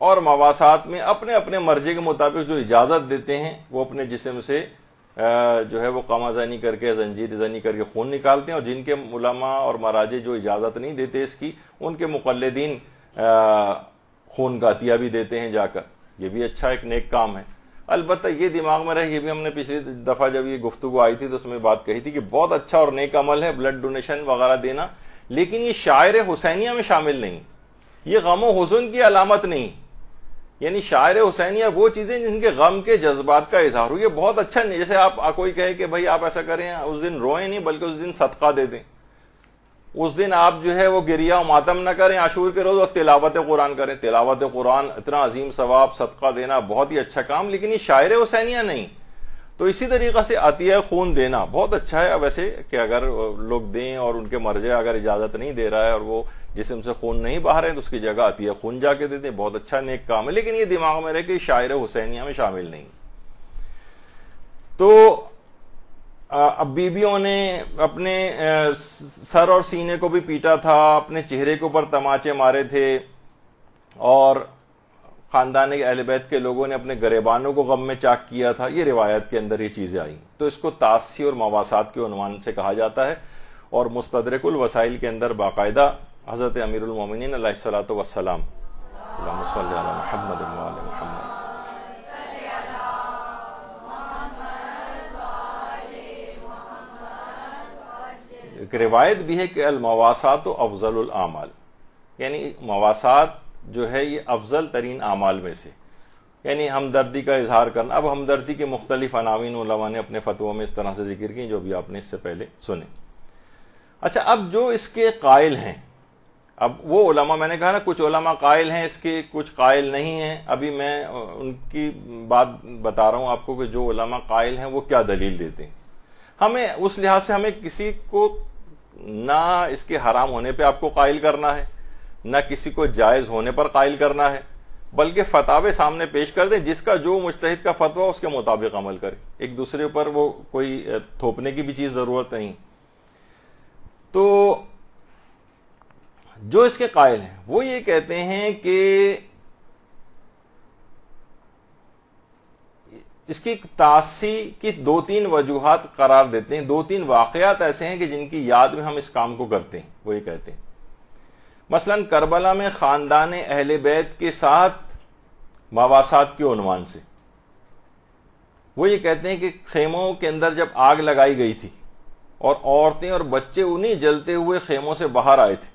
Speaker 3: اور مواسات میں اپنے اپنے مرضی کے مطابق جو اجازت دیتے ہیں وہ اپنے جسم سے جو ہے وہ قمع زنی کر کے زنجیر زنی کر کے خون نکالتے ہیں، اور جن کے علماء اور مراجع جو اجازت نہیں دیتے اس کی، ان کے مقلدین خون کا عطیہ بھی دیتے ہیں جا کر. یہ بھی اچھا ایک نیک کام ہے. البتہ یہ دماغ میں رہے، یہ بھی ہم نے پچھلی دفعہ جب یہ گفتگو آئی تھی تو اس میں بات کہی تھی کہ بہت اچھا اور نیک عمل ہے بلڈ ڈونیشن وغیرہ دینا، لیکن یہ شاعر حسینیہ میں شامل نہیں، یہ غم و حزن کی علامت نہیں. یعنی شاعر حسینیہ وہ چیزیں جن کے غم کے جذبات کا اظہار ہو، یہ بہت اچھا نہیں. جیسے آپ کوئی کہے کہ بھائی آپ ایسا کریں، اس دن روئیں نہیں بلکہ اس دن صدقہ دے دیں، اس دن آپ جو ہے وہ گریہ و ماتم نہ کریں، عاشور کے روز وقت تلاوت قرآن کریں. تلاوت قرآن اتنا عظیم ثواب، صدقہ دینا بہت ہی اچھا کام، لیکن یہ شاعر حسینیہ نہیں. تو اسی طریقہ سے عطیہ خون دینا بہت اچھا ہے. ویسے کہ اگر لوگ دیں اور ان کے مرجع اگر اجازت نہیں دے رہا ہے اور وہ جسم سے خون نہیں بہا رہے ہیں تو اس کی جگہ عطیہ خون جا کے دے دیں، بہت اچھا نیک کام ہے. لیکن یہ دماغ میں رہے کہ شاعر حسینیہ میں شامل نہیں. تو اب بیویوں نے اپنے سر اور سینے کو بھی پیٹا تھا، اپنے چہرے کے اوپر تماچے مارے تھے، اور خاندان اہل بیت کے لوگوں نے اپنے گریبانوں کو غم میں چاک کیا تھا. یہ روایت کے اندر یہ چیزیں آئیں. تو اس کو تعصی اور مواسات کے عنوان سے کہا جاتا ہے. اور مستدرک الوسائل کے اندر باقاعدہ حضرت امیر المومنین علیہ الصلوۃ والسلام، اللہم صلی علی محمد و علی محمد، ایک روایت بھی ہے کہ المواسات افضل الاعمال، یعنی مواسات جو ہے یہ افضل ترین اعمال میں سے، یعنی ہمدردی کا اظہار کرنا. اب ہمدردی کے مختلف عناوین علماء نے اپنے فتووں میں اس طرح سے ذکر کی جو بھی آپ نے اس سے پہلے سنے. اچھا، اب جو اس کے قائل ہیں، اب وہ علماء میں نے کہا نا کچھ علماء قائل ہیں اس کے، کچھ قائل نہیں ہیں. ابھی میں ان کی بات بتا رہا ہوں آپ کو کہ جو علماء قائل ہیں وہ کیا دلیل دیتے ہیں. ہمیں اس لحاظ سے ہمیں کسی کو نہ اس کے حرام ہونے پہ آپ کو قائل کرنا ہے، نہ کسی کو جائز ہونے پر قائل کرنا ہے، بلکہ فتاوے سامنے پیش کر دیں، جس کا جو مجتہد کا فتویٰ اس کے مطابق عمل کرے. ایک دوسرے پر وہ کوئی تھوپنے کی بھی چیز ضرورت نہیں. تو جو اس کے قائل ہیں وہ یہ کہتے ہیں کہ اس کی تعصی کی 2-3 وجوہات قرار دیتے ہیں. 2-3 واقعات ایسے ہیں کہ جن کی یاد میں ہم اس کام کو کرتے ہیں. وہ یہ کہتے ہیں مثلا کربلا میں خاندان اہل بیت کے ساتھ مواسات کے عنوان سے وہ یہ کہتے ہیں کہ خیموں کے اندر جب آگ لگائی گئی تھی اور عورتیں اور بچے انہی جلتے ہوئے خیموں سے باہر آئے تھے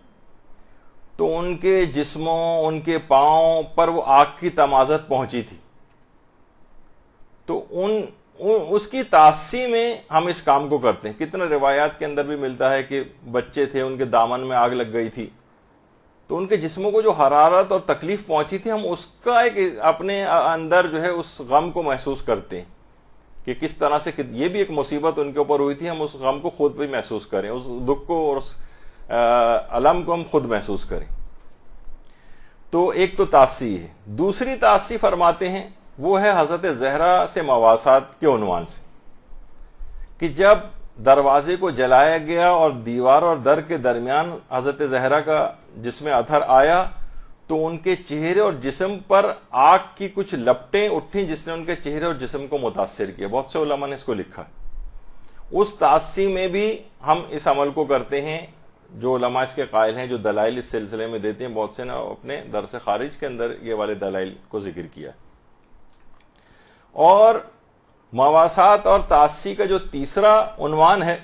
Speaker 3: تو ان کے جسموں ان کے پاؤں پر وہ آگ کی تمازت پہنچی تھی. تو اس کی تعصی میں ہم اس کام کو کرتے ہیں. کتنا روایات کے اندر بھی ملتا ہے کہ بچے تھے ان کے دامن میں آگ لگ گئی تھی تو ان کے جسموں کو جو حرارت اور تکلیف پہنچی تھی ہم اس کا ایک اپنے اندر جو ہے اس غم کو محسوس کرتے ہیں کہ کس طرح سے یہ بھی ایک مصیبت ان کے اوپر ہوئی تھی, ہم اس غم کو خود بھی محسوس کریں, اس دکھ کو اور اس علم کو ہم خود محسوس کریں. تو ایک تو تعصی ہے. دوسری تعصی فرماتے ہیں وہ ہے حضرت زہرا سے مواسات کے عنوان سے کہ جب دروازے کو جلایا گیا اور دیوار اور در کے درمیان حضرت زہرا کا جسم اطہر آیا تو ان کے چہرے اور جسم پر آگ کی کچھ لپٹیں اٹھیں جس نے ان کے چہرے اور جسم کو متاثر کیا. بہت سے علماء نے اس کو لکھا. اس تعصی میں بھی ہم اس عمل کو کرتے ہیں. جو علماء اس کے قائل ہیں جو دلائل اس سلسلے میں دیتے ہیں, بہت سے نے اپنے درس خارج کے اندر یہ والے دلائل کو ذکر کیا. اور مواسات اور تعصی کا جو تیسرا عنوان ہے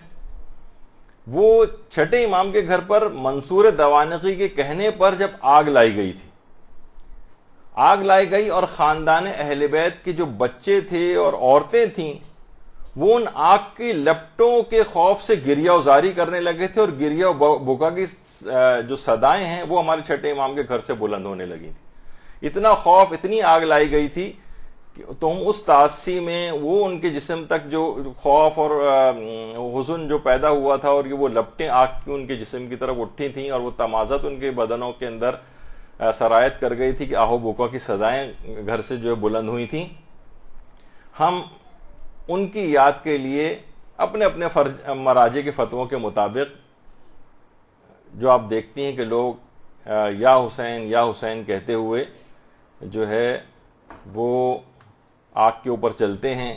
Speaker 3: وہ چھٹے امام کے گھر پر منصور دوانقی کے کہنے پر جب آگ لائی گئی تھی, آگ لائی گئی اور خاندان اہل بیت کے جو بچے تھے اور عورتیں تھیں وہ ان آگ کی لپٹوں کے خوف سے گریہ وزاری کرنے لگے تھے اور گریہ بکا کی جو صدائیں ہیں وہ ہمارے چھٹے امام کے گھر سے بلند ہونے لگی تھی. اتنا خوف, اتنی آگ لائی گئی تھی تو ہم اس تعصی میں وہ ان کے جسم تک جو خوف اور حزن جو پیدا ہوا تھا اور وہ لپٹیں آگ کی ان کے جسم کی طرف اٹھی تھیں اور وہ تمازت ان کے بدنوں کے اندر سرایت کر گئی تھی کہ آہو بوکا کی صدائیں گھر سے جو بلند ہوئی تھیں, ہم ان کی یاد کے لیے اپنے اپنے مراجع کے فتووں کے مطابق جو آپ دیکھتی ہیں کہ لوگ یا حسین کہتے ہوئے جو ہے وہ آگ کے اوپر چلتے ہیں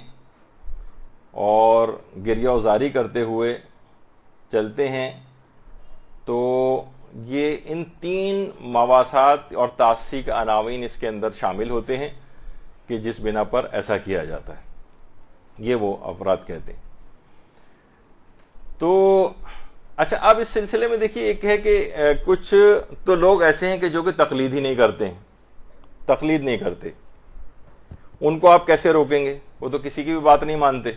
Speaker 3: اور گریہ وزاری کرتے ہوئے چلتے ہیں. تو یہ ان 3 مواسات اور تعصی کا عناوین اس کے اندر شامل ہوتے ہیں کہ جس بنا پر ایسا کیا جاتا ہے. یہ وہ افراد کہتے ہیں. تو اچھا, اب اس سلسلے میں دیکھیے ایک ہے کہ کچھ تو لوگ ایسے ہیں کہ جو کہ تقلید ہی نہیں کرتے ہیں, تقلید نہیں کرتے. ان کو آپ کیسے روکیں گے؟ وہ تو کسی کی بھی بات نہیں مانتے.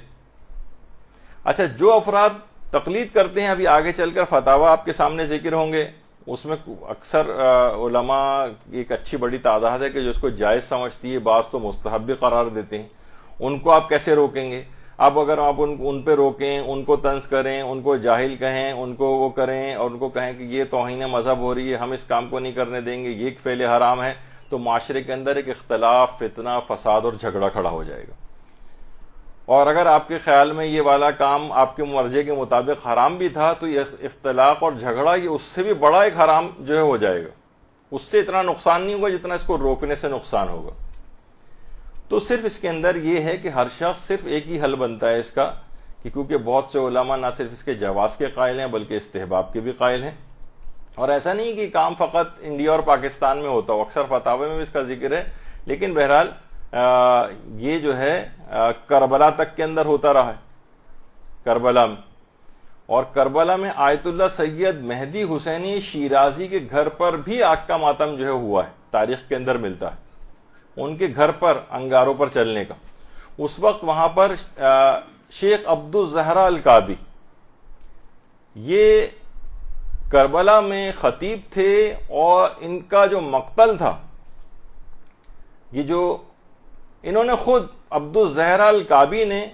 Speaker 3: اچھا, جو افراد تقلید کرتے ہیں ابھی آگے چل کر فتاوی آپ کے سامنے ذکر ہوں گے, اس میں اکثر علماء ایک اچھی بڑی تعداد ہے کہ جو اس کو جائز سمجھتی ہے, بعض تو مستحب بھی قرار دیتے ہیں. ان کو آپ کیسے روکیں گے؟ اب اگر آپ ان پہ روکیں, ان کو طنز کریں, ان کو جاہل کہیں, ان کو وہ کریں اور ان کو کہیں کہ یہ توہین مذہب ہو رہی ہے, ہم اس کام کو نہیں کرنے دیں گے, یہ ایک فعل حرام ہے, تو معاشرے کے اندر ایک اختلاف, فتنہ, فساد اور جھگڑا کھڑا ہو جائے گا. اور اگر آپ کے خیال میں یہ والا کام آپ کے مرجع کے مطابق حرام بھی تھا تو یہ اختلاف اور جھگڑا یہ اس سے بھی بڑا ایک حرام جو ہے ہو جائے گا. اس سے اتنا نقصان نہیں ہوگا جتنا اس کو روکنے سے نقصان ہوگا. تو صرف اس کے اندر یہ ہے کہ ہر شخص صرف ایک ہی حل بنتا ہے اس کا کہ کیونکہ بہت سے علماء نہ صرف اس کے جواز کے قائل ہیں بلکہ استحباب کے بھی قائل ہیں. اور ایسا نہیں کہ کام فقط انڈیا اور پاکستان میں ہوتا ہو, اکثر فتاوی میں بھی اس کا ذکر ہے, لیکن بہرحال یہ جو ہے کربلا تک کے اندر ہوتا رہا ہے, کربلا میں. اور کربلا میں آیت اللہ سید مہدی حسینی شیرازی کے گھر پر بھی آگ کا ماتم جو ہے ہوا ہے, تاریخ کے اندر ملتا ہے. ان کے گھر پر انگاروں پر چلنے کا. اس وقت وہاں پر شیخ عبد الزہرا الکعبی یہ کربلا میں خطیب تھے اور ان کا جو مقتل تھا, یہ جو انہوں نے خود عبد الزہرا الکعبی نے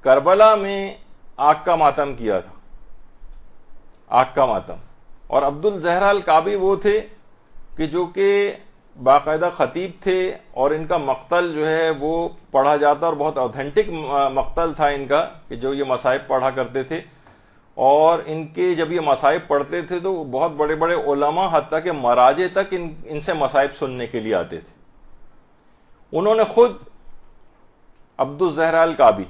Speaker 3: کربلا میں آگ کا ماتم کیا تھا, آگ کا ماتم. اور عبد الزہرا الکعبی وہ تھے کہ جو کہ باقاعدہ خطیب تھے اور ان کا مقتل جو ہے وہ پڑھا جاتا اور بہت اوتھینٹک مقتل تھا ان کا کہ جو یہ مصائب پڑھا کرتے تھے. اور ان کے جب یہ مصائب پڑھتے تھے تو بہت بڑے بڑے علماء حتیٰ کہ مراجع تک ان سے مصائب سننے کے لیے آتے تھے. انہوں نے خود عبد الزہرا الکعبی،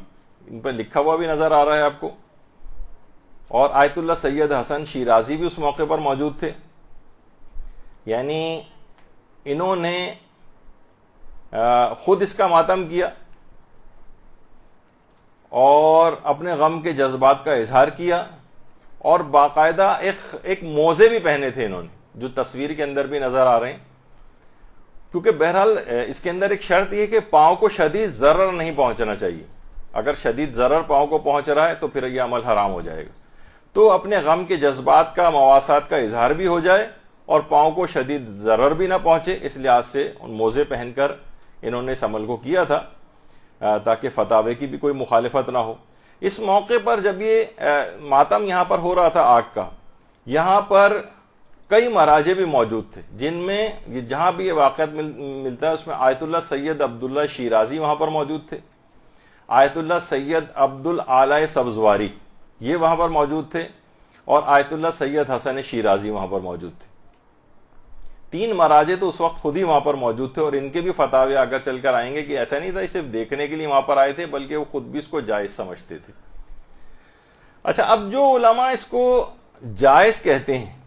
Speaker 3: ان پر لکھا ہوا بھی نظر آ رہا ہے آپ کو، اور آیت اللہ سید حسن شیرازی بھی اس موقع پر موجود تھے. یعنی انہوں نے خود اس کا ماتم کیا اور اپنے غم کے جذبات کا اظہار کیا، اور باقاعدہ ایک موزے بھی پہنے تھے انہوں نے، جو تصویر کے اندر بھی نظر آ رہے ہیں. کیونکہ بہرحال اس کے اندر ایک شرط یہ کہ پاؤں کو شدید ضرر نہیں پہنچنا چاہیے. اگر شدید ضرر پاؤں کو پہنچ رہا ہے تو پھر یہ عمل حرام ہو جائے گا. تو اپنے غم کے جذبات کا، مواسات کا اظہار بھی ہو جائے اور پاؤں کو شدید ضرر بھی نہ پہنچے، اس لحاظ سے ان موزے پہن کر انہوں نے اس عمل کو کیا تھا تاکہ فتاوے کی بھی کوئی مخالفت نہ ہو. اس موقع پر جب یہ ماتم یہاں پر ہو رہا تھا آگ کا، یہاں پر کئی مراجع بھی موجود تھے، جن میں جہاں بھی یہ واقعات ملتا ہے اس میں آیت اللہ سید عبداللہ شیرازی وہاں پر موجود تھے، آیت اللہ سید عبد الاعلی سبزواری یہ وہاں پر موجود تھے، اور آیت اللہ سید حسن شیرازی وہاں پر موجود تھے. 3 مراجع تو اس وقت خود ہی وہاں پر موجود تھے، اور ان کے بھی فتاوے اگر چل کر آئیں گے کہ ایسا نہیں تھا صرف دیکھنے کے لیے وہاں پر آئے تھے، بلکہ وہ خود بھی اس کو جائز سمجھتے تھے. اچھا، اب جو علماء اس کو جائز کہتے ہیں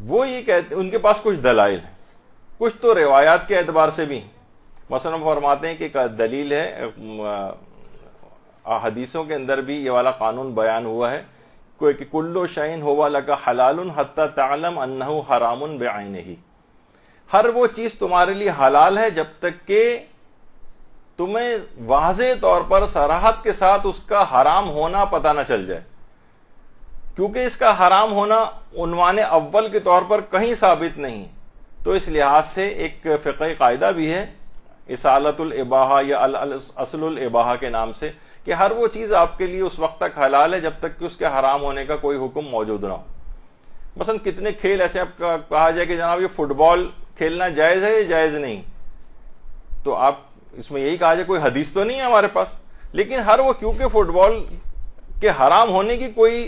Speaker 3: وہ یہ کہتے ہیں، ان کے پاس کچھ دلائل ہیں، کچھ تو روایات کے اعتبار سے بھی. مثلا فرماتے ہیں کہ ایک دلیل ہے، حدیثوں کے اندر بھی یہ والا قانون بیان ہوا ہے کہ کلو شیء ہوا لک حلال حتی تعلم انہ حرام بعینہ. ہر وہ چیز تمہارے لیے حلال ہے جب تک کہ تمہیں واضح طور پر صراحت کے ساتھ اس کا حرام ہونا پتہ نہ چل جائے. کیونکہ اس کا حرام ہونا عنوان اول کے طور پر کہیں ثابت نہیں، تو اس لحاظ سے ایک فقہی قاعدہ بھی ہے اصالۃ الاباحہ یا اصل الاباحہ کے نام سے، کہ ہر وہ چیز آپ کے لیے اس وقت تک حلال ہے جب تک کہ اس کے حرام ہونے کا کوئی حکم موجود نہ ہو. مثلا کتنے کھیل ایسے آپ کہا جائے کہ جناب یہ فٹ بال کھیلنا جائز ہے یا جائز نہیں، تو آپ اس میں یہی کہا جائے کوئی حدیث تو نہیں ہے ہمارے پاس، لیکن ہر وہ کیونکہ فٹ بال کے حرام ہونے کی کوئی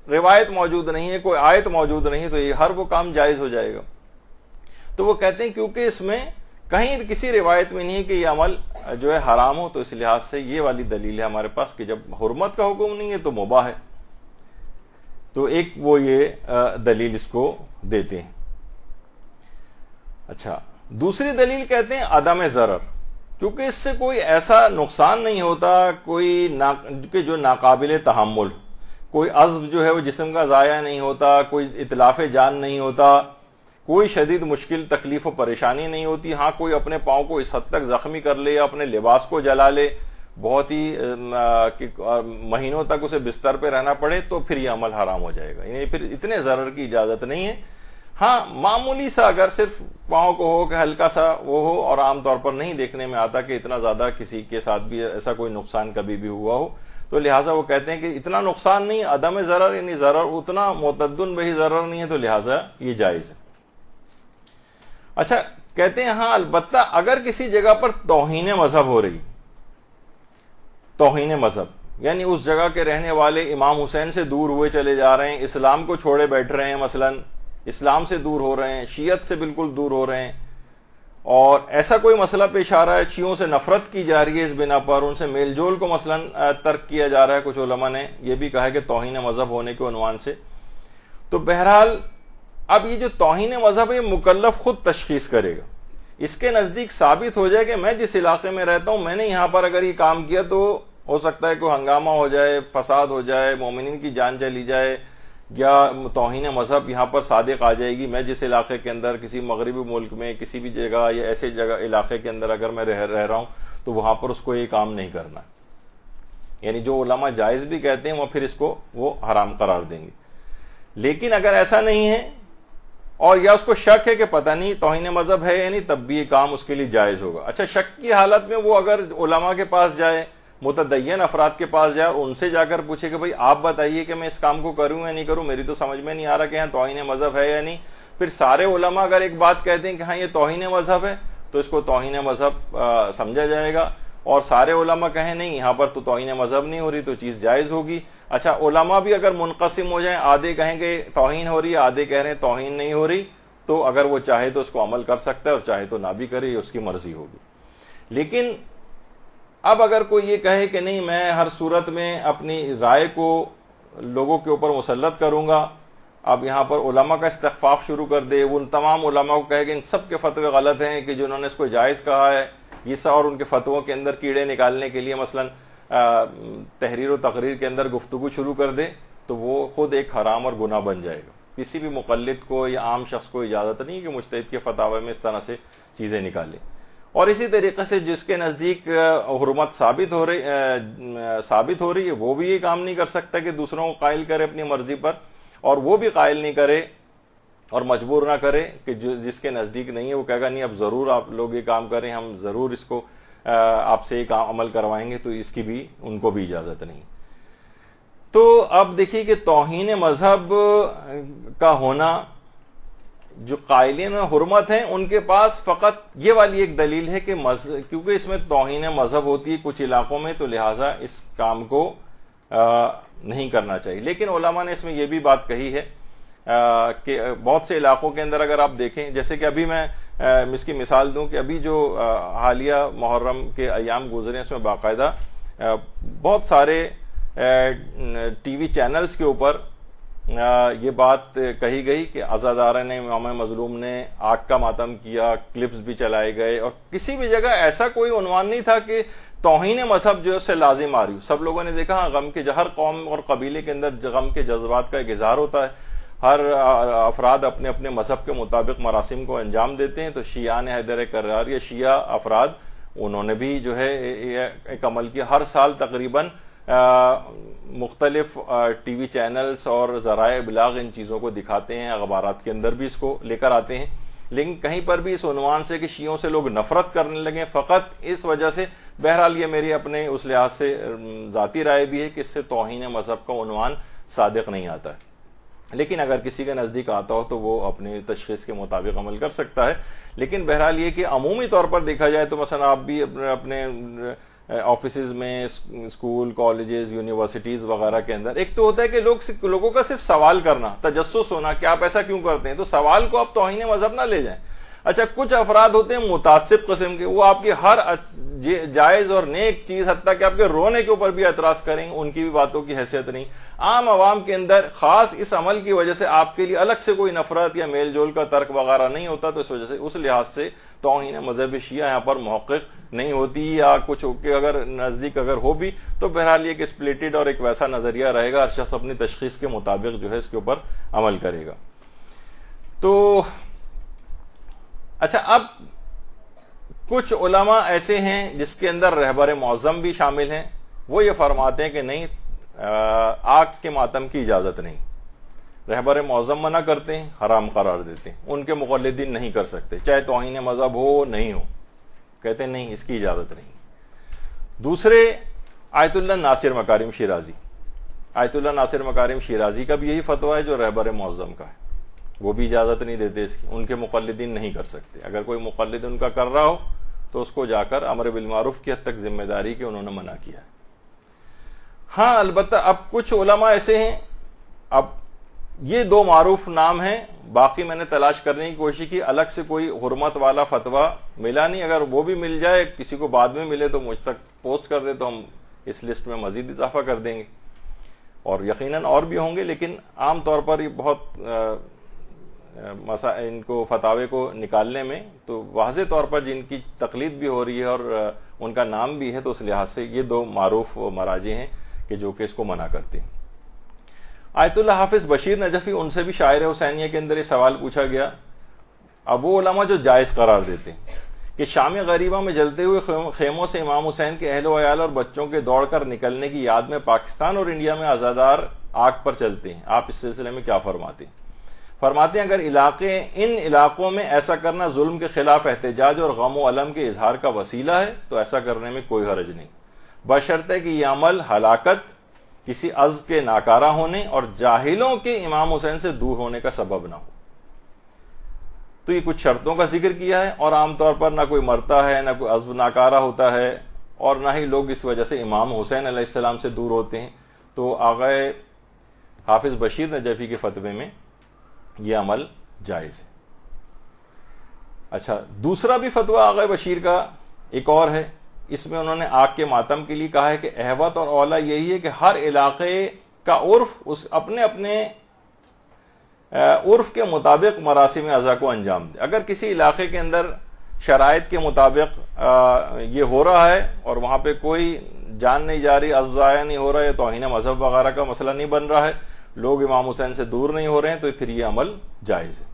Speaker 3: روایت موجود نہیں ہے، کوئی آیت موجود نہیں ہے، تو یہ ہر وہ کام جائز ہو جائے گا. تو وہ کہتے ہیں کیونکہ اس میں کہیں کسی روایت میں نہیں ہے کہ یہ عمل جو ہے حرام ہو، تو اس لحاظ سے یہ والی دلیل ہے ہمارے پاس کہ جب حرمت کا حکم نہیں ہے تو مباح ہے. تو ایک وہ یہ دلیل اس کو دیتے ہیں. اچھا، دوسری دلیل کہتے ہیں عدم ضرر، کیونکہ اس سے کوئی ایسا نقصان نہیں ہوتا کوئی کہ جو ناقابل تحمل، کوئی عضو جو ہے وہ جسم کا ضائع نہیں ہوتا، کوئی اتلاف جان نہیں ہوتا، کوئی شدید مشکل تکلیف و پریشانی نہیں ہوتی. ہاں کوئی اپنے پاؤں کو اس حد تک زخمی کر لے یا اپنے لباس کو جلا لے، بہت ہی مہینوں تک اسے بستر پہ رہنا پڑے، تو پھر یہ عمل حرام ہو جائے گا. یعنی پھر اتنے ضرر کی اجازت نہیں ہے. ہاں معمولی سا اگر صرف پاؤں کو ہو کہ ہلکا سا وہ ہو، اور عام طور پر نہیں دیکھنے میں آتا کہ اتنا زیادہ کسی کے ساتھ بھی ایسا کوئی نقصان کبھی بھی ہوا ہو، تو لہٰذا وہ کہتے ہیں کہ اتنا نقصان نہیں، عدم ضرر یعنی ضرر اتنا معتدن بہی ضرر نہیں ہے، تو لہٰذا یہ جائز ہے. اچھا، کہتے ہیں ہاں البتہ اگر کسی جگہ پر توہین مذہب ہو رہی، توہین مذہب یعنی اس جگہ کے رہنے والے امام حسین سے دور ہوئے چلے جا رہے ہیں، اسلام کو چھوڑے بیٹھ رہے ہیں، مثلا اسلام سے دور ہو رہے ہیں، شیعت سے بالکل دور ہو رہے ہیں، اور ایسا کوئی مسئلہ پیش آ رہا ہے، شیعوں سے نفرت کی جا رہی ہے، اس بنا پر ان سے میل جول کو مثلا ترک کیا جا رہا ہے. کچھ علماء نے یہ بھی کہا ہے کہ توہین مذہب ہونے کے عنوان سے. تو بہرحال اب یہ جو توہین مذہب ہے مکلف خود تشخیص کرے گا. اس کے نزدیک ثابت ہو جائے کہ میں جس علاقے میں رہتا ہوں، میں نے یہاں پر اگر یہ کام کیا تو ہو سکتا ہے کوئی ہنگامہ ہو جائے، فساد ہو جائے، مومنین کی جان چلی جائے، یا توہین مذہب یہاں پر صادق آ جائے گی. میں جس علاقے کے اندر کسی مغربی ملک میں کسی بھی جگہ یا ایسے جگہ علاقے کے اندر اگر میں رہ رہا ہوں تو وہاں پر اس کو یہ کام نہیں کرنا. یعنی جو علماء جائز بھی کہتے ہیں وہ پھر اس کو وہ حرام قرار دیں گے. لیکن اگر ایسا نہیں ہے اور یا اس کو شک ہے کہ پتہ نہیں توہین مذہب ہے یا نہیں، تب بھی یہ کام اس کے لیے جائز ہوگا. اچھا، شک کی حالت میں وہ اگر علماء کے پاس جائے، متدین افراد کے پاس جائے، ان سے جا کر پوچھے کہ بھئی آپ بتائیے کہ میں اس کام کو کروں یا نہیں کروں، میری تو سمجھ میں نہیں آ رہا کہ ہاں توہین مذہب ہے یا نہیں. پھر سارے علماء اگر ایک بات کہتے ہیں کہ ہاں یہ توہین مذہب ہے، تو اس کو توہین مذہب سمجھا جائے گا، اور سارے علماء کہیں نہیں یہاں پر تو توہین مذہب نہیں ہو رہی، تو چیز جائز ہوگی. اچھا علماء بھی اگر منقسم ہو جائیں، آدھے کہیں گے توہین ہو رہی ہے، آدھے کہہ رہے ہیں توہین نہیں ہو رہی، تو اگر وہ چاہے تو اس کو عمل کر سکتا ہے اور چاہے تو نہ بھی کرے، یہ اس کی مرضی ہوگی. لیکن اب اگر کوئی یہ کہے کہ نہیں میں ہر صورت میں اپنی رائے کو لوگوں کے اوپر مسلط کروں گا، اب یہاں پر علماء کا استخفاف شروع کر دے، ان تمام علماء کو کہے کہ ان سب کے فتوے غلط ہیں کہ جنہوں نے اس کو جائز کہا ہے، یہ سب، اور ان کے فتووں کے اندر کیڑے نکالنے کے لیے مثلا تحریر و تقریر کے اندر گفتگو شروع کر دے، تو وہ خود ایک حرام اور گناہ بن جائے گا. کسی بھی مقلد کو یا عام شخص کو اجازت نہیں کہ مجتہد کے فتاوی میں اس طرح سے چیزیں نکالے. اور اسی طریقے سے جس کے نزدیک حرمت ثابت ہو رہی ہے وہ بھی یہ کام نہیں کر سکتا کہ دوسروں کو قائل کرے اپنی مرضی پر، اور وہ بھی قائل نہیں کرے اور مجبور نہ کرے کہ جس کے نزدیک نہیں ہے وہ کہے گا نہیں اب ضرور آپ لوگ یہ کام کریں، ہم ضرور اس کو آپ سے یہ کام عمل کروائیں گے، تو اس کی بھی ان کو بھی اجازت نہیں. تو اب دیکھیے کہ توہین مذہب کا ہونا، جو قائلین حرمت ہیں ان کے پاس فقط یہ والی ایک دلیل ہے کہ کیونکہ اس میں توہین مذہب ہوتی ہے کچھ علاقوں میں، تو لہٰذا اس کام کو نہیں کرنا چاہیے. لیکن علماء نے اس میں یہ بھی بات کہی ہے کہ بہت سے علاقوں کے اندر اگر آپ دیکھیں، جیسے کہ ابھی میں اس کی مثال دوں کہ ابھی جو حالیہ محرم کے ایام گزرے اس میں باقاعدہ بہت سارے ٹی وی چینلز کے اوپر یہ بات کہی گئی کہ عزادارہ نے امام مظلوم نے آگ کا ماتم کیا، کلپس بھی چلائے گئے، اور کسی بھی جگہ ایسا کوئی عنوان نہیں تھا کہ توہین مذہب جو سے لازم آ رہی ہو. سب لوگوں نے دیکھا غم کے ہر قوم اور قبیلے کے اندر غم کے جذبات کا ایک اظہار ہوتا ہے، ہر افراد اپنے اپنے مذہب کے مطابق مراسم کو انجام دیتے ہیں. تو شیعان حیدر کرار یا شیعہ افراد انہوں نے بھی جو ہے ایک عمل کیا. ہر سال تقریباً مختلف ٹی وی چینلز اور ذرائع ابلاغ ان چیزوں کو دکھاتے ہیں، اخبارات کے اندر بھی اس کو لے کر آتے ہیں، لیکن کہیں پر بھی اس عنوان سے کہ شیعوں سے لوگ نفرت کرنے لگے فقط اس وجہ سے. بہرحال یہ میری اپنے اس لحاظ سے ذاتی رائے بھی ہے کہ اس سے توہین مذہب کا عنوان صادق نہیں آتا ہے. لیکن اگر کسی کے نزدیک آتا ہو تو وہ اپنی تشخیص کے مطابق عمل کر سکتا ہے. لیکن بہرحال یہ کہ عمومی طور پر دیکھا جائے تو مثلا آپ بھی اپنے آفیسز میں، اسکول، کالجز، یونیورسٹیز وغیرہ کے اندر ایک تو ہوتا ہے کہ لوگوں کا صرف سوال کرنا، تجسس ہونا کہ آپ ایسا کیوں کرتے ہیں، تو سوال کو آپ توہین مذہب نہ لے جائیں. اچھا کچھ افراد ہوتے ہیں متعصب قسم کے، وہ آپ کی ہر جائز اور نیک چیز حتیٰ کہ آپ کے رونے کے اوپر بھی اعتراض کریں، ان کی بھی باتوں کی حیثیت نہیں. عام عوام کے اندر خاص اس عمل کی وجہ سے آپ کے لیے الگ سے کوئی نفرت یا میل جول کا ترک وغیرہ نہیں ہوتا، تو اس وجہ سے اس لحاظ سے توہین مذہب شیعہ یہاں پر محقق نہیں ہوتی، یا کچھ کہ اگر نزدیک اگر ہو بھی تو بہرحال یہ کہ سپلٹڈ اور ایک ویسا نظریہ رہے گا، ہر شخص اپنی تشخیص کے مطابق جو ہے اس کے اوپر عمل کرے گا. تو اچھا اب کچھ علماء ایسے ہیں جس کے اندر رہبر معظم بھی شامل ہیں، وہ یہ فرماتے ہیں کہ نہیں آگ کے ماتم کی اجازت نہیں. رہبر معظم منع کرتے ہیں، حرام قرار دیتے ہیں، ان کے مقلدین نہیں کر سکتے، چاہے توہین مذہب ہو نہیں ہو، کہتے ہیں نہیں اس کی اجازت نہیں. دوسرے آیت اللہ ناصر مکارم شیرازی، آیت اللہ ناصر مکارم شیرازی کا بھی یہی فتویٰ ہے جو رہبر معظم کا ہے، وہ بھی اجازت نہیں دیتے اس کی، ان کے مقلدین نہیں کر سکتے. اگر کوئی مقلد ان کا کر رہا ہو تو اس کو جا کر امر بالمعروف کی حد تک ذمہ داری کہ انہوں نے منع کیا. ہاں البتہ اب کچھ علماء ایسے ہیں، اب یہ دو معروف نام ہیں، باقی میں نے تلاش کرنے کی کوشش کی، الگ سے کوئی حرمت والا فتویٰ ملا نہیں. اگر وہ بھی مل جائے، کسی کو بعد میں ملے تو مجھ تک پوسٹ کر دے تو ہم اس لسٹ میں مزید اضافہ کر دیں گے، اور یقیناً اور بھی ہوں گے. لیکن عام طور پر یہ بہت ان کو فتاوے کو نکالنے میں تو واضح طور پر جن کی تقلید بھی ہو رہی ہے اور ان کا نام بھی ہے، تو اس لحاظ سے یہ دو معروف مراجع ہیں کہ جو کہ اس کو منع کرتے ہیں. آیت اللہ حافظ بشیر نجفی، ان سے بھی شاعر حسینیہ کے اندر یہ سوال پوچھا گیا. اب وہ علماء جو جائز قرار دیتے ہیں کہ شام غریبہ میں جلتے ہوئے خیموں سے امام حسین کے اہل و عیال اور بچوں کے دوڑ کر نکلنے کی یاد میں پاکستان اور انڈیا میں عزادار آگ پر چلتے ہیں، آپ اس سلسلے میں کیا فرماتے ہیں؟ فرماتے ہیں اگر ان علاقوں میں ایسا کرنا ظلم کے خلاف احتجاج اور غم و الم کے اظہار کا وسیلہ ہے تو ایسا کرنے میں کوئی حرج نہیں، بشرطے کہ یہ عمل ہلاکت، کسی عزم کے ناکارہ ہونے اور جاہلوں کے امام حسین سے دور ہونے کا سبب نہ ہو. تو یہ کچھ شرطوں کا ذکر کیا ہے، اور عام طور پر نہ کوئی مرتا ہے، نہ کوئی عزم ناکارہ ہوتا ہے، اور نہ ہی لوگ اس وجہ سے امام حسین علیہ السلام سے دور ہوتے ہیں. تو آقا حافظ بشیر نجفی کے فتوے میں یہ عمل جائز ہے۔ اچھا، دوسرا بھی فتویٰ آقا بشیر کا ایک اور ہے، اس میں انہوں نے آگ کے ماتم کے لیے کہا ہے کہ احوط اور اولا یہی ہے کہ ہر علاقے کا عرف اس اپنے اپنے عرف کے مطابق مراسم عزا کو انجام دے۔ اگر کسی علاقے کے اندر شرائط کے مطابق یہ ہو رہا ہے اور وہاں پہ کوئی جان نہیں جا رہی، عزو ضائع نہیں ہو رہا ہے، توہین مذہب وغیرہ کا مسئلہ نہیں بن رہا ہے، لوگ امام حسین سے دور نہیں ہو رہے ہیں، تو پھر یہ عمل جائز ہے۔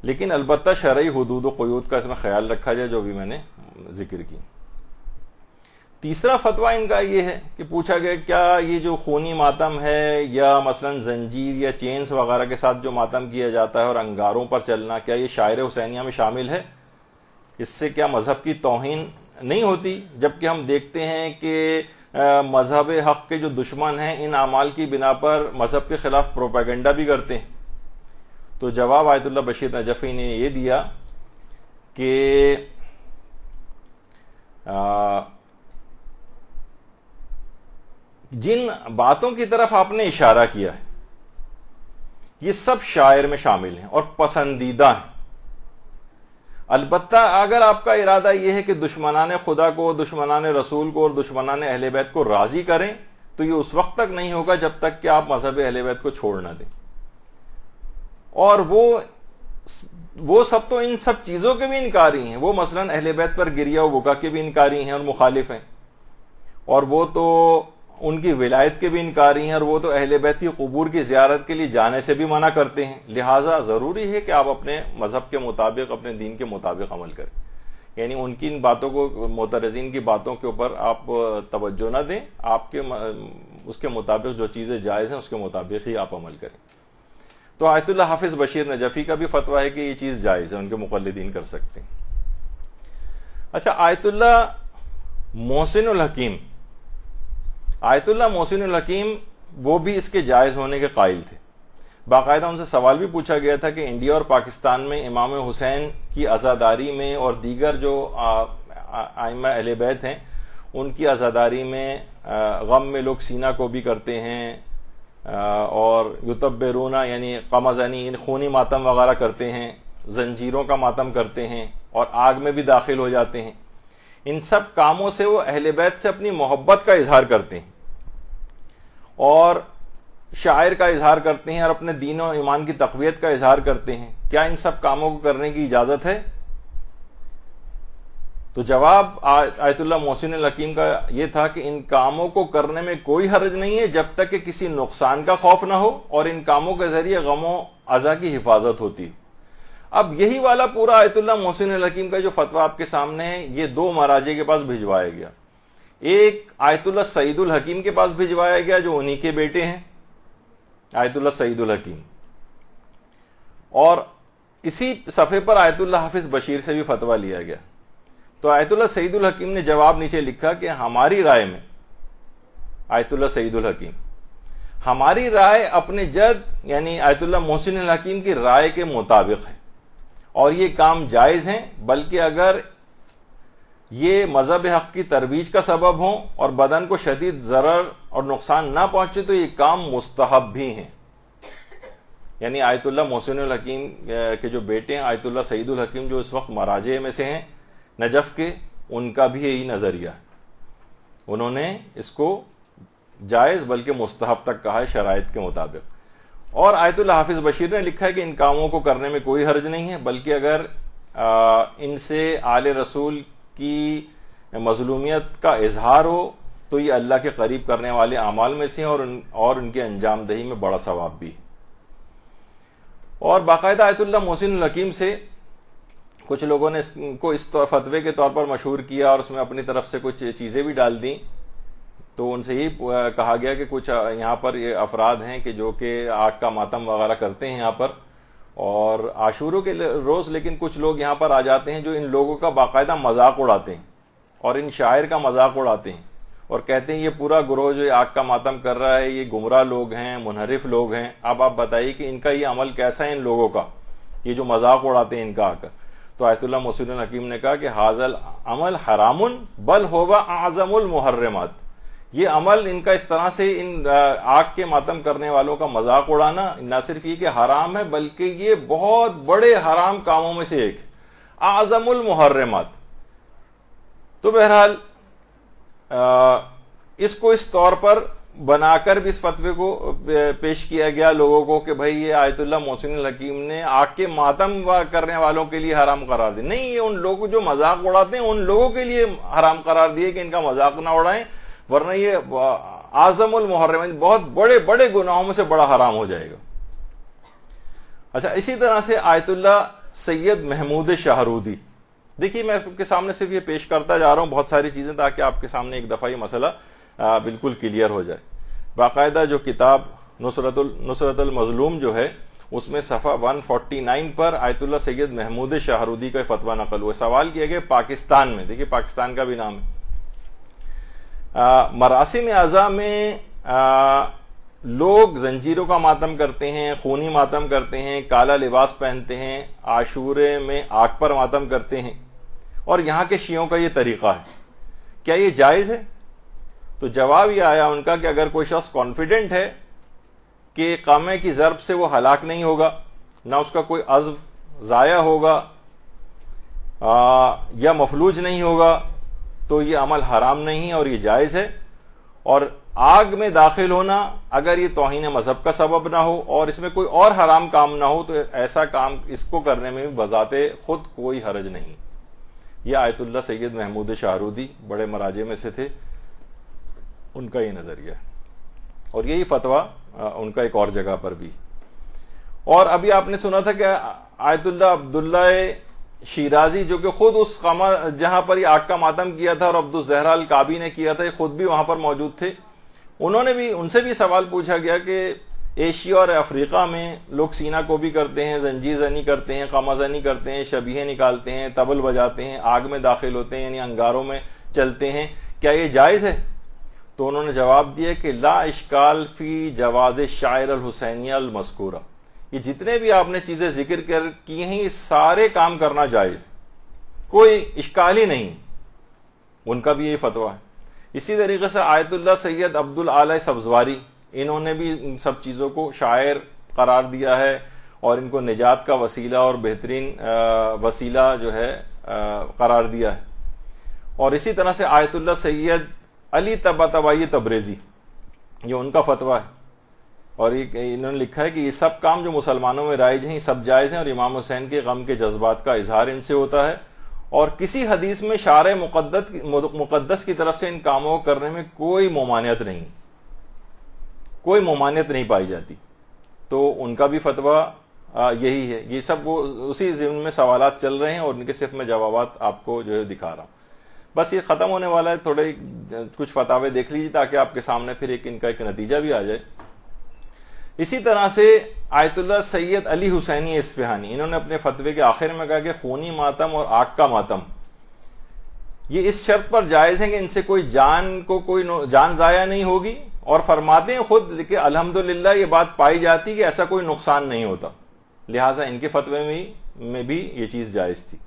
Speaker 3: لیکن البتہ شرعی حدود و قیود کا اس میں خیال رکھا جائے، جو بھی میں نے ذکر کی۔ تیسرا فتویٰ ان کا یہ ہے کہ پوچھا گیا کیا یہ جو خونی ماتم ہے یا مثلا زنجیر یا چینز وغیرہ کے ساتھ جو ماتم کیا جاتا ہے اور انگاروں پر چلنا، کیا یہ شاعر حسینیہ میں شامل ہے؟ اس سے کیا مذہب کی توہین نہیں ہوتی؟ جبکہ ہم دیکھتے ہیں کہ مذہب حق کے جو دشمن ہیں ان اعمال کی بنا پر مذہب کے خلاف پروپیگنڈا بھی کرتے ہیں۔ تو جواب آیت اللہ بشیر نجفی نے یہ دیا کہ جن باتوں کی طرف آپ نے اشارہ کیا ہے یہ سب شاعر میں شامل ہیں اور پسندیدہ ہیں، البتہ اگر آپ کا ارادہ یہ ہے کہ دشمنان خدا کو، دشمنان رسول کو اور دشمنان اہل بیت کو راضی کریں تو یہ اس وقت تک نہیں ہوگا جب تک کہ آپ مذہب اہل بیت کو چھوڑ نہ دیں۔ اور وہ سب تو ان سب چیزوں کے بھی انکاری ہیں، وہ مثلا اہل بیت پر گریہ و بکا کے بھی انکاری ہیں اور مخالف ہیں، اور وہ تو ان کی ولایت کے بھی انکاری ہیں، اور وہ تو اہل بیت کی قبور کی زیارت کے لیے جانے سے بھی منع کرتے ہیں۔ لہٰذا ضروری ہے کہ آپ اپنے مذہب کے مطابق، اپنے دین کے مطابق عمل کریں، یعنی ان کی ان باتوں کو، معترضین کی باتوں کے اوپر آپ توجہ نہ دیں، آپ کے اس کے مطابق جو چیزیں جائز ہیں اس کے مطابق ہی آپ عمل کریں۔ تو آیت اللہ حافظ بشیر نجفی کا بھی فتویٰ ہے کہ یہ چیز جائز ہے، ان کے مقلدین کر سکتے ہیں۔ اچھا، آیت اللہ محسن الحکیم، آیت اللہ محسن الحکیم وہ بھی اس کے جائز ہونے کے قائل تھے۔ باقاعدہ ان سے سوال بھی پوچھا گیا تھا کہ انڈیا اور پاکستان میں امام حسین کی عزاداری میں اور دیگر جو ائمہ اہل بیت ہیں ان کی عزاداری میں غم میں لوگ سینہ کو بھی کرتے ہیں اور یتبرونا یعنی قمزنی خونی ماتم وغیرہ کرتے ہیں، زنجیروں کا ماتم کرتے ہیں اور آگ میں بھی داخل ہو جاتے ہیں۔ ان سب کاموں سے وہ اہل بیت سے اپنی محبت کا اظہار کرتے ہیں اور شاعر کا اظہار کرتے ہیں اور اپنے دین و ایمان کی تقویت کا اظہار کرتے ہیں۔ کیا ان سب کاموں کو کرنے کی اجازت ہے؟ تو جواب آیت اللہ محسن الحکیم کا یہ تھا کہ ان کاموں کو کرنے میں کوئی حرج نہیں ہے جب تک کہ کسی نقصان کا خوف نہ ہو اور ان کاموں کے ذریعے غم و اذى کی حفاظت ہوتی ہے۔ اب یہی والا پورا آیت اللہ محسن الحکیم کا جو فتویٰ آپ کے سامنے ہے یہ دو مراجع کے پاس بھجوایا گیا۔ ایک آیت اللہ سعید الحکیم کے پاس بھجوایا گیا جو انہی کے بیٹے ہیں آیت اللہ سعید الحکیم، اور اسی صفحے پر آیت اللہ حافظ بشیر سے بھی فتویٰ لیا گیا۔ تو آیت اللہ سعید الحکیم نے جواب نیچے لکھا کہ ہماری رائے میں، آیت اللہ سعید الحکیم، ہماری رائے اپنے جد یعنی آیت اللہ محسن الحکیم کی رائے کے مطابق ہے اور یہ کام جائز ہیں، بلکہ اگر یہ مذہب حق کی ترویج کا سبب ہوں اور بدن کو شدید ضرر اور نقصان نہ پہنچے تو یہ کام مستحب بھی ہیں۔ یعنی آیت اللہ محسن الحکیم کے جو بیٹے ہیں آیت اللہ سعید الحکیم جو اس وقت مراجع میں سے ہیں نجف کے، ان کا بھی یہی نظریہ ہے، انہوں نے اس کو جائز بلکہ مستحب تک کہا ہے شرائط کے مطابق۔ اور آیت اللہ حافظ بشیر نے لکھا ہے کہ ان کاموں کو کرنے میں کوئی حرج نہیں ہے، بلکہ اگر ان سے آل رسول کی مظلومیت کا اظہار ہو تو یہ اللہ کے قریب کرنے والے اعمال میں سے ہیں اور ان کے انجام دہی میں بڑا ثواب بھی ہے۔ اور باقاعدہ آیت اللہ محسن الحکیم سے کچھ لوگوں نے اس کو اس فتوے کے طور پر مشہور کیا اور اس میں اپنی طرف سے کچھ چیزیں بھی ڈال دیں۔ تو ان سے یہ کہا گیا کہ کچھ یہاں پر یہ افراد ہیں کہ جو کہ آگ کا ماتم وغیرہ کرتے ہیں یہاں پر اور عاشوروں کے روز، لیکن کچھ لوگ یہاں پر آ جاتے ہیں جو ان لوگوں کا باقاعدہ مذاق اڑاتے ہیں اور ان شاعر کا مذاق اڑاتے ہیں اور کہتے ہیں یہ پورا گروہ جو آگ کا ماتم کر رہا ہے یہ گمراہ لوگ ہیں، منحرف لوگ ہیں۔ اب آپ بتائیے کہ ان کا یہ عمل کیسا ہے ان لوگوں کا، یہ جو مذاق اڑاتے ہیں ان کا آ کر۔ تو آیت اللہ محسن الحکیم نے کہا کہ حاضل عمل حرام بل ہوا اعظم المحرمات، یہ عمل ان کا اس طرح سے ان آگ کے ماتم کرنے والوں کا مذاق اڑانا نہ صرف یہ کہ حرام ہے بلکہ یہ بہت بڑے حرام کاموں میں سے ایک ہے، اعظم المحرمات۔ تو بہرحال اس کو اس طور پر بنا کر بھی اس فتوے کو پیش کیا گیا لوگوں کو کہ بھائی یہ آیت اللہ محسن الحکیم نے آگ کے ماتم کرنے والوں کے لیے حرام قرار دی، نہیں، یہ ان لوگ جو مذاق اڑاتے ہیں ان لوگوں کے لیے حرام قرار دیے کہ ان کا مذاق نہ اڑائیں، ورنہ یہ اعظم المحرم، بہت بڑے بڑے گناہوں میں سے بڑا حرام ہو جائے گا۔ اچھا، اسی طرح سے آیت اللہ سید محمود شاہرودی، دیکھیے میں آپ کے سامنے صرف یہ پیش کرتا جا رہا ہوں بہت ساری چیزیں تاکہ آپ کے سامنے ایک دفعہ یہ مسئلہ بالکل کلیئر ہو جائے۔ باقاعدہ جو کتاب نصرت المظلوم جو ہے اس میں صفحہ 149 پر آیت اللہ سید محمود شاہرودی کا فتویٰ نقل ہوا، سوال کیا گیا پاکستان میں، دیکھیے پاکستان کا بھی نام ہے، مراسم اعضاء میں لوگ زنجیروں کا ماتم کرتے ہیں، خونی ماتم کرتے ہیں، کالا لباس پہنتے ہیں، عاشورے میں آگ پر ماتم کرتے ہیں، اور یہاں کے شیعوں کا یہ طریقہ ہے، کیا یہ جائز ہے؟ تو جواب یہ آیا ان کا کہ اگر کوئی شخص کانفیڈنٹ ہے کہ قمع کی ضرب سے وہ ہلاک نہیں ہوگا، نہ اس کا کوئی عضو ضائع ہوگا یا مفلوج نہیں ہوگا، تو یہ عمل حرام نہیں اور یہ جائز ہے، اور آگ میں داخل ہونا اگر یہ توہین مذہب کا سبب نہ ہو اور اس میں کوئی اور حرام کام نہ ہو تو ایسا کام اس کو کرنے میں بذات خود کوئی حرج نہیں۔ یہ آیت اللہ سید محمود شاہرودی بڑے مراجع میں سے تھے، ان کا یہ نظریہ ہے، اور یہی فتویٰ ان کا ایک اور جگہ پر بھی۔ اور ابھی آپ نے سنا تھا کہ آیت اللہ عبداللہ شیرازی جو کہ خود اس جہاں پر یہ آگ کا ماتم کیا تھا اور عبد الزہرا الکعبی نے کیا تھا، یہ خود بھی وہاں پر موجود تھے، ان سے بھی سوال پوچھا گیا کہ ایشیا اور افریقہ میں لوگ سینہ کو بھی کرتے ہیں، زنجیر زنی کرتے ہیں، قمع زنی کرتے ہیں، شبیہیں نکالتے ہیں، طبل بجاتے ہیں، آگ میں داخل ہوتے ہیں، یعنی انگاروں میں چلتے ہیں، کیا یہ جائز ہے؟ تو انہوں نے جواب دیا کہ لا اشکال فی جواز الشعائر الحسینیہ المذکورہ، یہ جتنے بھی آپ نے چیزیں ذکر کی ہیں یہ سارے کام کرنا جائز، کوئی اشکال ہی نہیں، ان کا بھی یہی فتویٰ ہے۔ اسی طریقے سے آیت اللہ سید عبد العالی سبزواری، انہوں نے بھی ان سب چیزوں کو شاعر قرار دیا ہے اور ان کو نجات کا وسیلہ اور بہترین وسیلہ جو ہے قرار دیا ہے۔ اور اسی طرح سے آیت اللہ سید علی طباطبائی تبریزی، یہ ان کا فتویٰ ہے، اور انہوں نے لکھا ہے کہ یہ سب کام جو مسلمانوں میں رائج ہیں یہ سب جائز ہیں، اور امام حسین کے غم کے جذبات کا اظہار ان سے ہوتا ہے، اور کسی حدیث میں شارع مقدس کی طرف سے ان کاموں کو کرنے میں کوئی ممانعت نہیں پائی جاتی۔ تو ان کا بھی فتویٰ یہی ہے۔ یہ سب وہ اسی ضمن میں سوالات چل رہے ہیں اور ان کے صرف میں جوابات آپ کو جو ہے دکھا رہا ہوں۔ بس یہ ختم ہونے والا ہے، تھوڑے کچھ فتاوے دیکھ لیجیے تاکہ آپ کے سامنے پھر ان کا ایک نتیجہ بھی آ جائے۔ اسی طرح سے آیت اللہ سید علی حسینی اصفہانی، انہوں نے اپنے فتوے کے آخر میں کہا کہ خونی ماتم اور آگ کا ماتم یہ اس شرط پر جائز ہے کہ ان سے کوئی جان ضائع نہیں ہوگی، اور فرماتے ہیں خود کہ الحمدللہ یہ بات پائی جاتی کہ ایسا کوئی نقصان نہیں ہوتا، لہٰذا ان کے فتوے میں بھی یہ چیز جائز تھی۔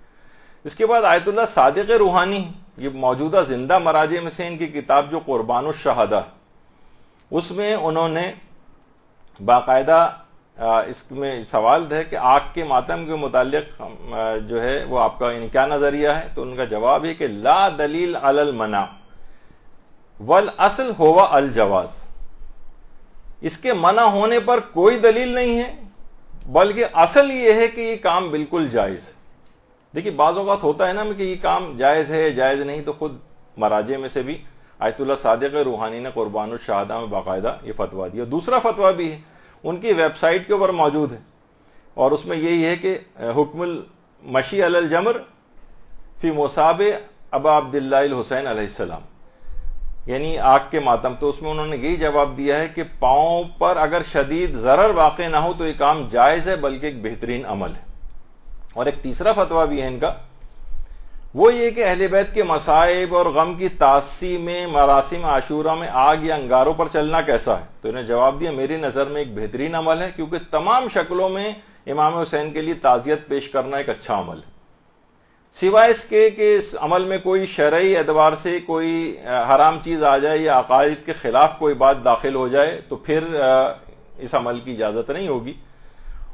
Speaker 3: اس کے بعد آیت اللہ صادق روحانی، یہ موجودہ زندہ مراجع میں سے ان کی کتاب جو قربان الشہدہ، اس میں انہوں نے باقاعدہ اس میں سوال ہے کہ آگ کے ماتم کے متعلق جو ہے وہ آپ کا کیا نظریہ ہے؟ تو ان کا جواب ہے کہ لا دلیل علی المنع والاصل ہوا الجواز، اس کے منع ہونے پر کوئی دلیل نہیں ہے بلکہ اصل یہ ہے کہ یہ کام بالکل جائز ہے۔ دیکھیے بعض اوقات ہوتا ہے نا کہ یہ کام جائز ہے جائز نہیں، تو خود مراجع میں سے بھی آیت اللہ صادق روحانی نے قربان الشہدہ میں باقاعدہ یہ فتویٰ دیا۔ دوسرا فتویٰ بھی ہے، ان کی ویب سائٹ کے اوپر موجود ہے، اور اس میں یہی ہے کہ حکم المشی علی الجمر فی مصاب ابا عبداللہ الحسین علیہ السلام، یعنی آگ کے ماتم۔ تو اس میں انہوں نے یہی جواب دیا ہے کہ پاؤں پر اگر شدید ضرر واقع نہ ہو تو یہ کام جائز ہے بلکہ ایک بہترین عمل ہے۔ اور ایک تیسرا فتویٰ بھی ہے ان کا، وہ یہ کہ اہل بیت کے مصائب اور غم کی تعصی میں مراسم عاشورہ میں آگ یا انگاروں پر چلنا کیسا ہے؟ تو انہیں جواب دیا میری نظر میں ایک بہترین عمل ہے، کیونکہ تمام شکلوں میں امام حسین کے لیے تعزیت پیش کرنا ایک اچھا عمل ہے۔ سوائے اس کے کہ اس عمل میں کوئی شرعی اعتبار سے کوئی حرام چیز آ جائے یا عقائد کے خلاف کوئی بات داخل ہو جائے تو پھر اس عمل کی اجازت نہیں ہوگی.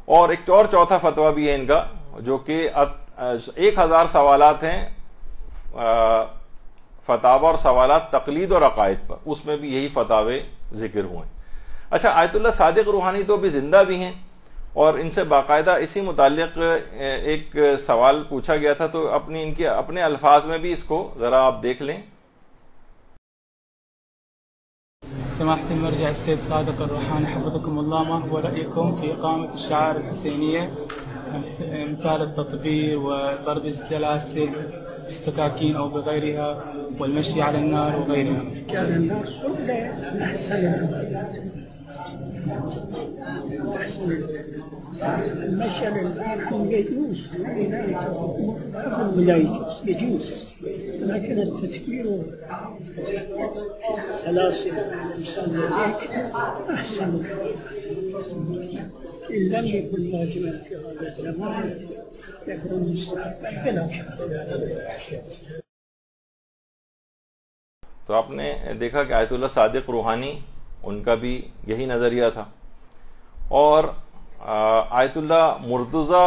Speaker 3: اور ایک اور چوتھا فتویٰ بھی ہے ان کا جو کہ 1000 سوالات ہیں فتاوی اور سوالات تقلید اور عقائد پر، اس میں بھی یہی فتاوے ذکر ہوئے. اچھا، آیت اللہ صادق روحانی تو بھی زندہ بھی ہیں اور ان سے باقاعدہ اسی متعلق ایک سوال پوچھا گیا تھا، تو ان کے اپنے الفاظ میں بھی اس کو ذرا آپ دیکھ لیں.
Speaker 4: سماحة المرجع السيد صادق الروحاني حفظكم الله، ما هو رأيكم في إقامة الشعائر الحسينية مثال التطبيل وضرب السلاسل بالسكاكين أو بغيرها والمشي على النار وغيرها؟
Speaker 5: كان النار لا أحسن المشي على النار يجوز، لا يجوز، لكن التكبير سلاسل مثل ذلك أحسن إن لم يكن واجبا في هذا الزمان يكون مستحبا بلا كفر.
Speaker 3: تو آپ نے دیکھا کہ آیت اللہ صادق روحانی ان کا بھی یہی نظریہ تھا. اور آیت اللہ مرتضی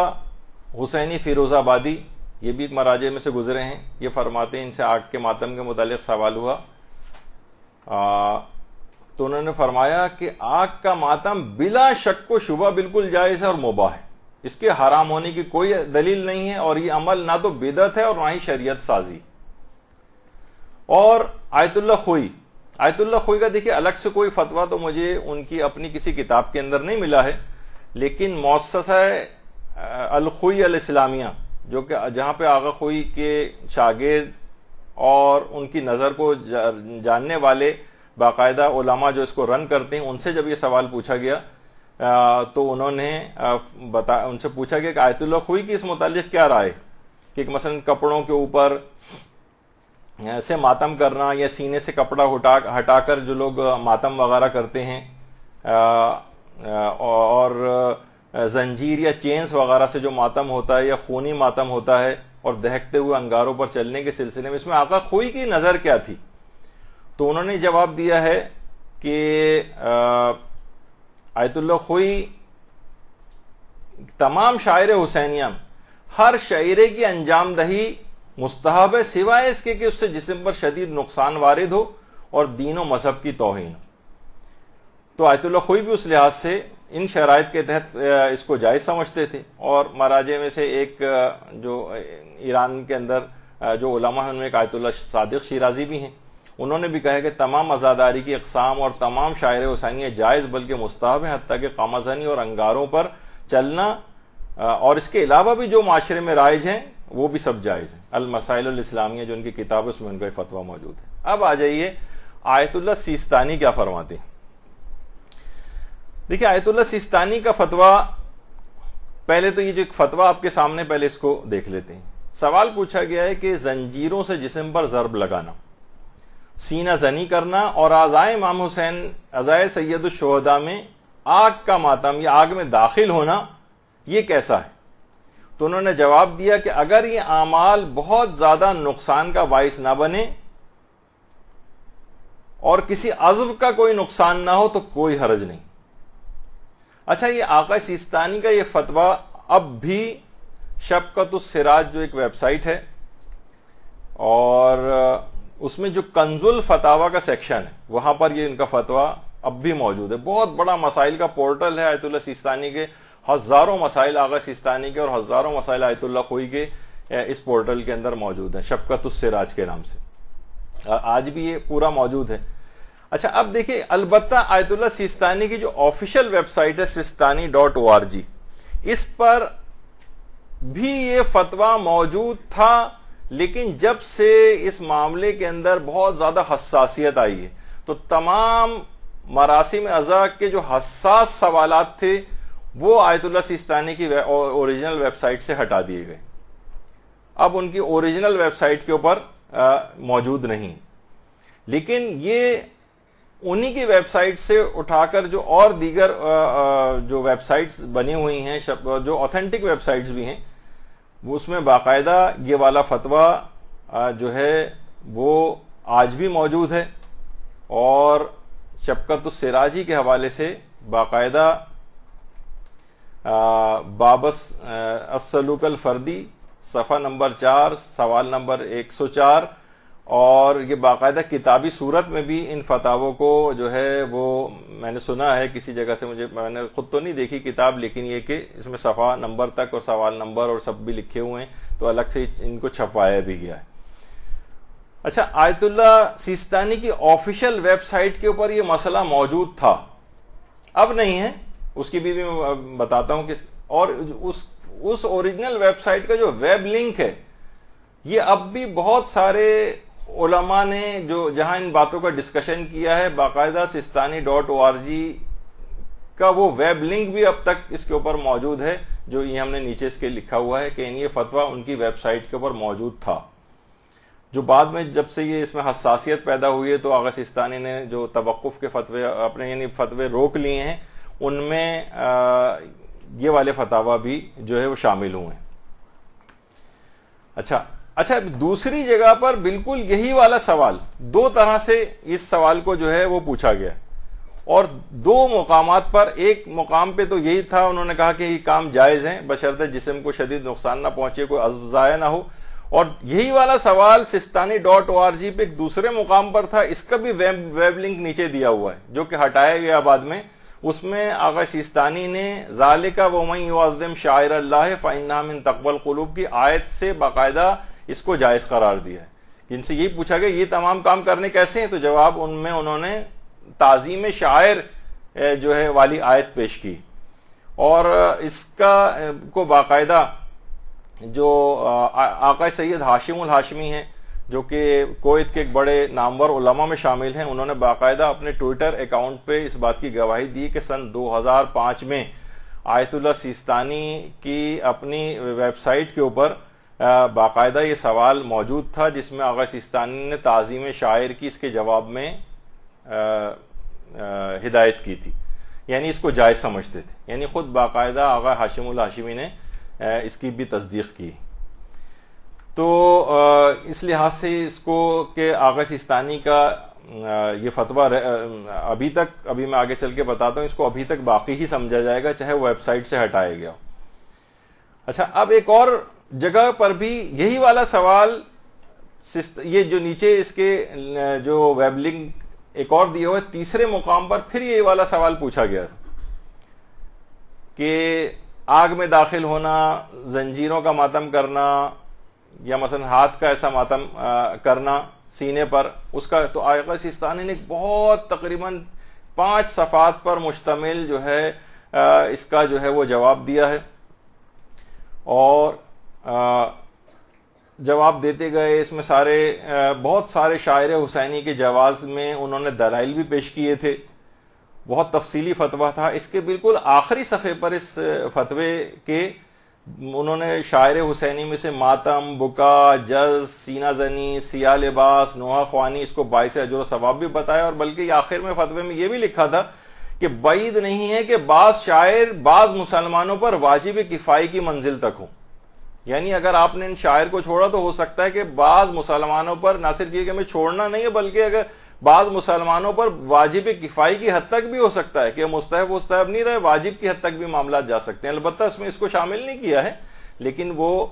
Speaker 3: حسینی فیروز آبادی، یہ بھی ایک مراجع میں سے گزرے ہیں، یہ فرماتے ہیں ان سے آگ کے ماتم کے متعلق سوال ہوا تو انہوں نے فرمایا کہ آگ کا ماتم بلا شک و شبہ بالکل جائز ہے اور مباح ہے، اس کے حرام ہونے کی کوئی دلیل نہیں ہے، اور یہ عمل نہ تو بدعت ہے اور نہ ہی شریعت سازی. اور آیت اللہ خوئی کا دیکھیے الگ سے کوئی فتویٰ تو مجھے ان کی اپنی کسی کتاب کے اندر نہیں ملا ہے، لیکن مؤسسہ الخوئی الاسلامیہ جو کہ جہاں پہ آغا خوئی کے شاگرد اور ان کی نظر کو جاننے والے باقاعدہ علماء جو اس کو رن کرتے ہیں، ان سے جب یہ سوال پوچھا گیا تو انہوں نے ان سے پوچھا گیا کہ آیت اللہ خوئی کی اس متعلق کیا رائے کہ مثلا کپڑوں کے اوپر سے ماتم کرنا یا سینے سے کپڑا ہٹا کر جو لوگ ماتم وغیرہ کرتے ہیں اور زنجیر یا چینز وغیرہ سے جو ماتم ہوتا ہے یا خونی ماتم ہوتا ہے اور دہکتے ہوئے انگاروں پر چلنے کے سلسلے میں اس میں آقا خوئی کی نظر کیا تھی. تو انہوں نے جواب دیا ہے کہ آیت اللہ خوئی تمام شاعر حسینیہ ہر شاعرے کی انجام دہی مستحب ہے سوائے اس کے کہ اس سے جسم پر شدید نقصان وارد ہو اور دین و مذہب کی توہین. تو آیت اللہ خوئی بھی اس لحاظ سے ان شرائط کے تحت اس کو جائز سمجھتے تھے. اور مراجع میں سے ایک جو ایران کے اندر جو علماء ہیں ان میں ایک آیت اللہ صادق شیرازی بھی ہیں، انہوں نے بھی کہا کہ تمام عزاداری کی اقسام اور تمام شاعر حسینیہ جائز بلکہ مستحب ہیں، حتیٰ کہ قامہ زنی اور انگاروں پر چلنا اور اس کے علاوہ بھی جو معاشرے میں رائج ہیں وہ بھی سب جائز ہیں. المسائل الاسلامیہ جو ان کی کتاب ہے اس میں ان کا فتویٰ موجود ہے. اب آ جائیے آیت اللہ سیستانی کیا فرماتے ہیں. دیکھیں آیت اللہ سیستانی کا فتویٰ، پہلے تو یہ جو ایک فتویٰ آپ کے سامنے پہلے اس کو دیکھ لیتے ہیں. سوال پوچھا گیا ہے کہ زنجیروں سے جسم پر ضرب لگانا، سینہ زنی کرنا اور اعضائے امام حسین اعضائے سید الشہداء میں آگ کا ماتم یا آگ میں داخل ہونا یہ کیسا ہے. تو انہوں نے جواب دیا کہ اگر یہ اعمال بہت زیادہ نقصان کا باعث نہ بنے اور کسی عضو کا کوئی نقصان نہ ہو تو کوئی حرج نہیں. اچھا، یہ آقا سیستانی کا یہ فتویٰ اب بھی شفقت السراج جو ایک ویب سائٹ ہے اور اس میں جو کنز الفتاوی کا سیکشن ہے وہاں پر یہ ان کا فتویٰ اب بھی موجود ہے. بہت بڑا مسائل کا پورٹل ہے آیت اللہ سیستانی کے، ہزاروں مسائل آغا سیستانی کے اور ہزاروں مسائل آیت اللہ خوئی کے اس پورٹل کے اندر موجود ہیں شفقت السراج کے نام سے. آج بھی یہ پورا موجود ہے. اچھا، اب دیکھیں البتہ آیت اللہ سیستانی کی جو آفیشیل ویب سائٹ ہے sistani.org، اس پر بھی یہ فتویٰ موجود تھا، لیکن جب سے اس معاملے کے اندر بہت زیادہ حساسیت آئی ہے تو تمام مراسم عزا کے جو حساس سوالات تھے وہ آیت اللہ سیستانی کی اوریجنل ویب سائٹ سے ہٹا دیے گئے. اب ان کی اوریجنل ویب سائٹ کے اوپر موجود نہیں، لیکن یہ انہی کی ویب سائٹ سے اٹھا کر جو اور دیگر جو ویب سائٹس بنی ہوئی ہیں جو اوتھینٹک ویب سائٹس بھی ہیں وہ اس میں باقاعدہ یہ والا فتویٰ جو ہے وہ آج بھی موجود ہے، اور شبکت السراجی کے حوالے سے باقاعدہ بابس السلوک الفردی صفحہ نمبر 4 سوال نمبر 104، اور یہ باقاعدہ کتابی صورت میں بھی ان فتاووں کو جو ہے وہ میں نے سنا ہے کسی جگہ سے، میں نے خود تو نہیں دیکھی کتاب، لیکن یہ کہ اس میں صفحہ نمبر تک اور سوال نمبر اور سب بھی لکھے ہوئے ہیں، تو الگ سے ان کو چھپوایا بھی گیا ہے۔ اچھا، آیت اللہ سیستانی کی آفیشیل ویب سائٹ کے اوپر یہ مسئلہ موجود تھا، اب نہیں ہے، اس کی بھی میں بتاتا ہوں کہ، اور اس اوریجنل ویب سائٹ کا جو ویب لنک ہے یہ اب بھی بہت سارے علماء نے جو جہاں ان باتوں کا ڈسکشن کیا ہے، باقاعدہ sistani.org کا وہ ویب لنک بھی اب تک اس کے اوپر موجود ہے، جو یہ ہم نے نیچے اس کے لکھا ہوا ہے کہ یہ فتویٰ ان کی ویب سائٹ کے اوپر موجود تھا، جو بعد میں جب سے یہ اس میں حساسیت پیدا ہوئی ہے تو آغا سیستانی نے جو توقف کے فتوے اپنے یعنی فتوے روک لیے ہیں، ان میں یہ والے فتاویٰ بھی جو ہے وہ شامل ہوئے ہیں۔ اچھا، دوسری جگہ پر بالکل یہی والا سوال دو طرح سے اس سوال کو جو ہے وہ پوچھا گیا، اور دو مقامات پر، ایک مقام پہ تو یہی تھا، انہوں نے کہا کہ یہ کام جائز ہیں بشرطے جسم کو شدید نقصان نہ پہنچے، کوئی عضو ضائع نہ ہو، اور یہی والا سوال sistani.org پہ ایک دوسرے مقام پر تھا، اس کا بھی ویب لنک نیچے دیا ہوا ہے جو کہ ہٹایا گیا بعد میں۔ اس میں آغا سیستانی نے ذالک ومن یعظم شعائر اللہ فانھا من تقوی القلوب کی آیت سے باقاعدہ اس کو جائز قرار دیا ہے۔ جن سے یہی پوچھا گیا یہ تمام کام کرنے کیسے ہیں، تو جواب ان میں انہوں نے تعظیم شاعر جو ہے والی آیت پیش کی، اور اس کا کو باقاعدہ جو آقا سید ہاشم الہاشمی ہیں جو کہ کویت کے ایک بڑے نامور علماء میں شامل ہیں، انہوں نے باقاعدہ اپنے ٹویٹر اکاؤنٹ پہ اس بات کی گواہی دی کہ سن 2005 میں آیت اللہ سیستانی کی اپنی ویب سائٹ کے اوپر باقاعدہ یہ سوال موجود تھا، جس میں آغا سیستانی نے تعظیم شاعر کی اس کے جواب میں ہدایت کی تھی، یعنی اس کو جائز سمجھتے تھے، یعنی خود باقاعدہ آغا ہاشم الہاشمی نے اس کی بھی تصدیق کی۔ تو اس لحاظ سے اس کو کہ آغا سیستانی کا یہ فتویٰ ابھی میں آگے چل کے بتاتا ہوں، اس کو ابھی تک باقی ہی سمجھا جائے گا چاہے ویب سائٹ سے ہٹایا گیا۔ اچھا، اب ایک اور جگہ پر بھی یہی والا سوال، یہ جو نیچے اس کے جو ویب لنک ایک اور دیا ہوا ہے، تیسرے مقام پر پھر یہی والا سوال پوچھا گیا تھا کہ آگ میں داخل ہونا، زنجیروں کا ماتم کرنا، یا مثلا ہاتھ کا ایسا ماتم کرنا سینے پر، اس کا تو آقا سیستانی نے بہت تقریباً 5 صفحات پر مشتمل جو ہے اس کا جو ہے وہ جواب دیا ہے، اور جواب دیتے گئے اس میں بہت سارے شاعر حسینی کے جواز میں انہوں نے دلائل بھی پیش کیے تھے، بہت تفصیلی فتویٰ تھا۔ اس کے بالکل آخری صفحے پر اس فتوے کے انہوں نے شاعر حسینی میں سے ماتم، بکا، جز، سینہ زنی، سیاہ لباس، نوحہ خوانی، اس کو باعث اجر و ثواب بھی بتایا، اور بلکہ آخر میں فتوے میں یہ بھی لکھا تھا کہ بعید نہیں ہے کہ بعض شاعر بعض مسلمانوں پر واجب کفائی کی منزل تک ہوں، یعنی اگر آپ نے ان شاعر کو چھوڑا تو ہو سکتا ہے کہ بعض مسلمانوں پر نہ صرف یہ کہ ہمیں چھوڑنا نہیں ہے، بلکہ اگر بعض مسلمانوں پر واجب کفائی کی حد تک بھی ہو سکتا ہے کہ مستحب نہیں رہے، واجب کی حد تک بھی معاملات جا سکتے ہیں۔ البتہ اس میں اس کو شامل نہیں کیا ہے، لیکن وہ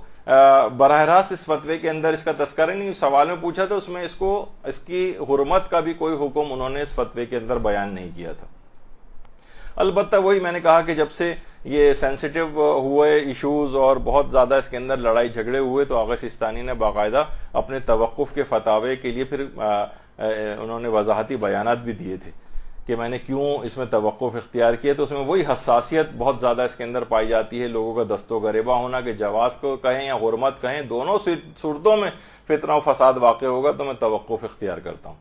Speaker 3: براہ راست اس فتوے کے اندر اس کا تذکرہ نہیں، سوال میں پوچھا تھا، اس میں اس کی حرمت کا بھی کوئی حکم انہوں نے اس فتوے کے اندر بیان نہیں کیا تھا۔ البتہ وہی میں نے کہا کہ جب سے یہ سینسیٹیو ہوئے ایشوز اور بہت زیادہ اس کے اندر لڑائی جھگڑے ہوئے، تو آغا سیستانی نے باقاعدہ اپنے توقف کے فتاوے کے لیے پھر انہوں نے وضاحتی بیانات بھی دیے تھے کہ میں نے کیوں اس میں توقف اختیار کیا، تو اس میں وہی حساسیت بہت زیادہ اس کے اندر پائی جاتی ہے، لوگوں کا دست و گریباں ہونا کہ جواز کو کہیں یا حرمت کہیں، دونوں صورتوں میں فتنہ و فساد واقع ہوگا تو میں توقف اختیار کرتا ہوں۔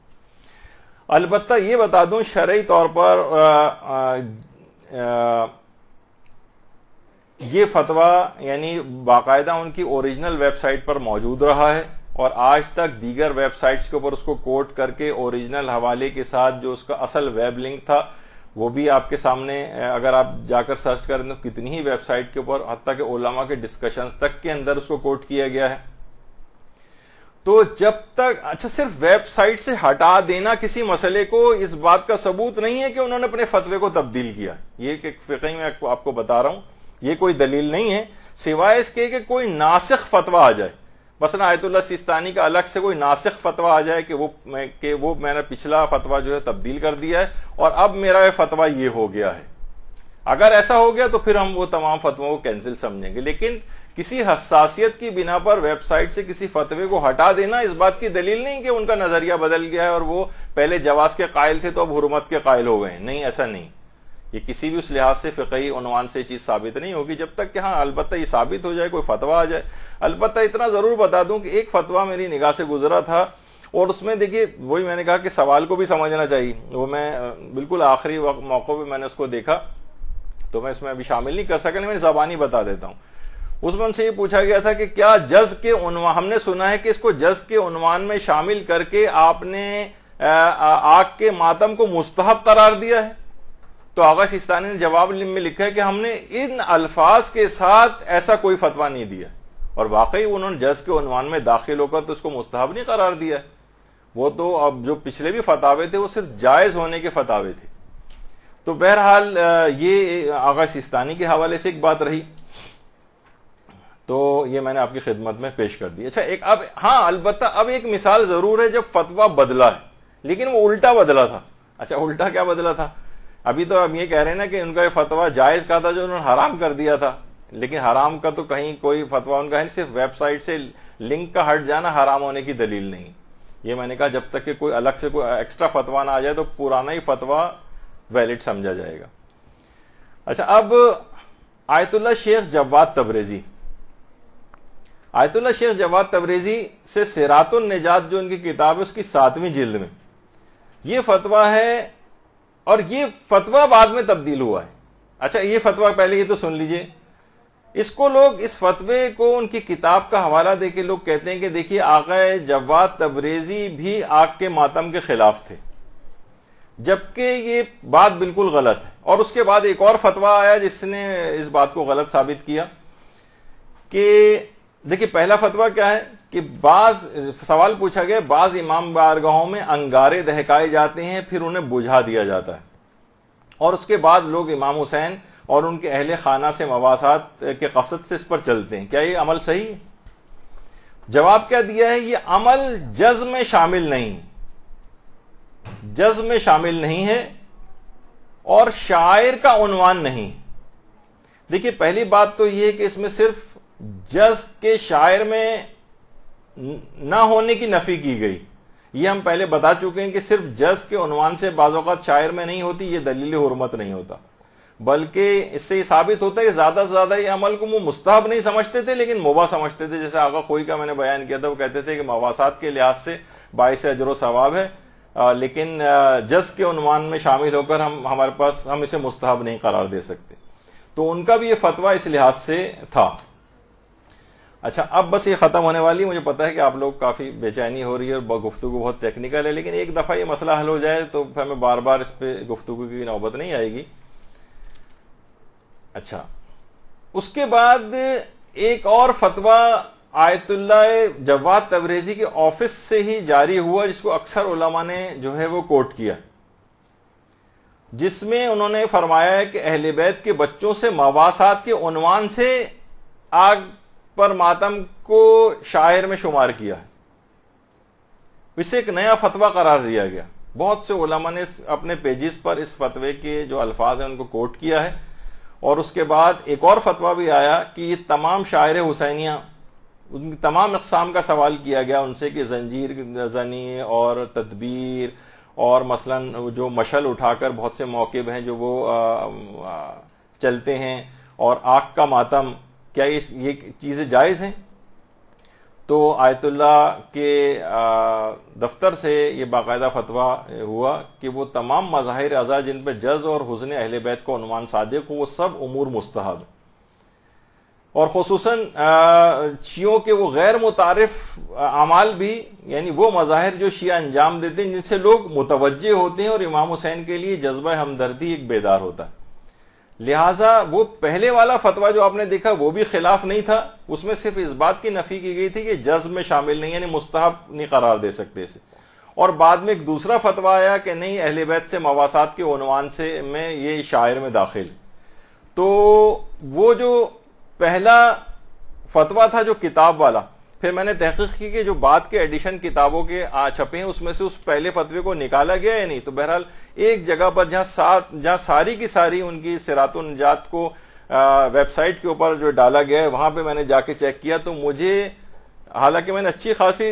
Speaker 3: البتہ یہ بتا دوں شرعی طور پر یہ فتویٰ یعنی باقاعدہ ان کی اوریجنل ویب سائٹ پر موجود رہا ہے، اور آج تک دیگر ویب سائٹس کے اوپر اس کو کوٹ کر کے اوریجنل حوالے کے ساتھ جو اس کا اصل ویب لنک تھا وہ بھی آپ کے سامنے اگر آپ جا کر سرچ کریں تو کتنی ہی ویب سائٹ کے اوپر حتیٰ کہ علماء کے ڈسکشنز تک کے اندر اس کو کوٹ کیا گیا ہے. تو جب تک اچھا صرف ویب سائٹ سے ہٹا دینا کسی مسئلے کو اس بات کا ثبوت نہیں ہے کہ انہوں نے اپنے فتوے کو تبدیل کیا. یہ کہ فقہی میں آپ کو بتا رہا ہوں یہ کوئی دلیل نہیں ہے سوائے اس کے کہ کوئی ناسخ فتویٰ آ جائے. مثلا آیت اللہ سیستانی کا الگ سے کوئی ناسخ فتویٰ آ جائے کہ وہ میں نے پچھلا فتویٰ جو ہے تبدیل کر دیا ہے اور اب میرا یہ فتویٰ یہ ہو گیا ہے. اگر ایسا ہو گیا تو پھر ہم وہ تمام فتووں کو کینسل سمجھیں گے. لیکن کسی حساسیت کی بنا پر ویب سائٹ سے کسی فتوے کو ہٹا دینا اس بات کی دلیل نہیں کہ ان کا نظریہ بدل گیا ہے اور وہ پہلے جواز کے قائل تھے تو اب حرمت کے قائل ہو گئے ہیں. نہیں، ایسا نہیں. یہ کسی بھی اس لحاظ سے فقہی عنوان سے چیز ثابت نہیں ہوگی جب تک کہ ہاں البتہ یہ ثابت ہو جائے، کوئی فتویٰ آ جائے. البتہ اتنا ضرور بتا دوں کہ ایک فتویٰ میری نگاہ سے گزرا تھا اور اس میں دیکھیے وہی میں نے کہا کہ سوال کو بھی سمجھنا چاہیے. وہ میں بالکل آخری موقع پہ میں نے اس کو دیکھا تو میں اس میں ابھی شامل نہیں کر سکا، میں زبانی بتا دیتا ہوں. اس میں ان سے یہ پوچھا گیا تھا کہ کیا جز کے عنوان، ہم نے سنا ہے کہ اس کو جز کے عنوان میں شامل کر کے آپ نے آگ کے ماتم کو مستحب قرار دیا ہے؟ تو آغا سیستانی نے جواب میں لکھا ہے کہ ہم نے ان الفاظ کے ساتھ ایسا کوئی فتویٰ نہیں دیا. اور واقعی انہوں نے جز کے عنوان میں داخل ہو کر تو اس کو مستحب نہیں قرار دیا ہے. وہ تو اب جو پچھلے بھی فتاوے تھے وہ صرف جائز ہونے کے فتاوے تھے. تو بہرحال یہ آغا سیستانی کے حوالے سے ایک بات رہی، تو یہ میں نے آپ کی خدمت میں پیش کر دی. اچھا اب ہاں البتہ اب ایک مثال ضرور ہے جب فتویٰ بدلا ہے لیکن وہ الٹا بدلا تھا. اچھا الٹا کیا بدلا تھا؟ ابھی تو ہم یہ کہہ رہے ہیں نا کہ ان کا یہ فتویٰ جائز کا تھا جو انہوں نے حرام کر دیا تھا، لیکن حرام کا تو کہیں کوئی فتویٰ ان کا ہے، صرف ویب سائٹ سے لنک کا ہٹ جانا حرام ہونے کی دلیل نہیں. یہ میں نے کہا جب تک کہ کوئی الگ سے کوئی ایکسٹرا فتویٰ نہ آ جائے تو پرانا ہی فتویٰ ویلڈ سمجھا جائے گا. اچھا اب آیت اللہ شیخ جواد تبریزی، آیت اللہ شیخ جواد تبریزی سے سیرات النجات جو ان کی کتاب ہے اس کی 7ویں جلد میں یہ فتویٰ ہے اور یہ فتویٰ بعد میں تبدیل ہوا ہے. اچھا یہ فتویٰ پہلے یہ تو سن لیجئے. اس کو لوگ اس فتوے کو ان کی کتاب کا حوالہ دے کے لوگ کہتے ہیں کہ دیکھیے آقا جواد تبریزی بھی آگ کے ماتم کے خلاف تھے، جبکہ یہ بات بالکل غلط ہے. اور اس کے بعد ایک اور فتویٰ آیا جس نے اس بات کو غلط ثابت کیا کہ دیکھیے پہلا فتویٰ کیا ہے کہ بعض سوال پوچھا گیا بعض امام بارگاہوں میں انگارے دہکائے جاتے ہیں پھر انہیں بجھا دیا جاتا ہے اور اس کے بعد لوگ امام حسین اور ان کے اہل خانہ سے مواسات کے قصد سے اس پر چلتے ہیں، کیا یہ عمل صحیح ہے؟ جواب کیا دیا ہے، یہ عمل جز میں شامل نہیں، جز میں شامل نہیں ہے اور شاعر کا عنوان نہیں. دیکھیے پہلی بات تو یہ ہے کہ اس میں صرف جز کے شاعر میں نہ ہونے کی نفی کی گئی. یہ ہم پہلے بتا چکے ہیں کہ صرف جز کے عنوان سے بعض اوقات شاعر میں نہیں ہوتی، یہ دلیل حرمت نہیں ہوتا، بلکہ اس سے یہ ثابت ہوتا ہے کہ زیادہ سے زیادہ یہ عمل کو وہ مستحب نہیں سمجھتے تھے لیکن مباح سمجھتے تھے. جیسے آقا خوئی کا میں نے بیان کیا تھا، وہ کہتے تھے کہ مواسات کے لحاظ سے باعث اجر و ثواب ہے لیکن جز کے عنوان میں شامل ہو کر ہمارے پاس ہم اسے مستحب نہیں قرار دے سکتے. تو ان کا بھی یہ فتویٰ اس لحاظ سے تھا. اچھا اب بس یہ ختم ہونے والی، مجھے پتا ہے کہ آپ لوگ کافی بے چینی ہو رہی ہے اور گفتگو بہت ٹیکنیکل ہے، لیکن ایک دفعہ یہ مسئلہ حل ہو جائے تو پھر ہمیں بار بار اس پہ گفتگو کی نوبت نہیں آئے گی. اچھا اس کے بعد ایک اور فتویٰ آیت اللہ جواد تبریزی کے آفس سے ہی جاری ہوا جس کو اکثر علماء نے جو ہے وہ کوٹ کیا، جس میں انہوں نے فرمایا ہے کہ اہل بیت کے بچوں سے مواسات کے عنوان سے آگ پر ماتم کو شاعر میں شمار کیا ہے. اسے ایک نیا فتویٰ قرار دیا گیا. بہت سے علماء نے اپنے پیجز پر اس فتوے کے جو الفاظ ہیں ان کو کوٹ کیا ہے. اور اس کے بعد ایک اور فتویٰ بھی آیا کہ یہ تمام شاعر حسینیہ ان کی تمام اقسام کا سوال کیا گیا ان سے کہ زنجیر زنی اور تدبیر اور مثلا جو مشل اٹھا کر بہت سے موقب ہیں جو وہ چلتے ہیں اور آگ کا ماتم، کیا یہ چیزیں جائز ہیں؟ تو آیت اللہ کے دفتر سے یہ باقاعدہ فتویٰ ہوا کہ وہ تمام مظاہر اعضاء جن پہ جز اور حزن اہل بیت کو عنوان صادق ہو وہ سب امور مستحب. اور خصوصاً شیعوں کے وہ غیر متعارف اعمال بھی، یعنی وہ مظاہر جو شیعہ انجام دیتے ہیں جن سے لوگ متوجہ ہوتے ہیں اور امام حسین کے لیے جذبہ ہمدردی ایک بیدار ہوتا ہے. لہٰذا وہ پہلے والا فتویٰ جو آپ نے دیکھا وہ بھی خلاف نہیں تھا، اس میں صرف اس بات کی نفی کی گئی تھی کہ جذب میں شامل نہیں، یعنی مستحب نہیں قرار دے سکتے اسے. اور بعد میں ایک دوسرا فتویٰ آیا کہ نہیں، اہل بیت سے مواسات کے عنوان سے میں یہ شاعر میں داخل. تو وہ جو پہلا فتویٰ تھا جو کتاب والا، پھر میں نے تحقیق کی کہ جو بعد کے ایڈیشن کتابوں کے چھپے ہیں اس میں سے اس پہلے فتوے کو نکالا گیا یا نہیں. تو بہرحال ایک جگہ پر جہاں ساری کی ساری ان کی صراط النجات کو ویب سائٹ کے اوپر جو ڈالا گیا ہے، وہاں پہ میں نے جا کے چیک کیا تو مجھے، حالانکہ میں نے اچھی خاصی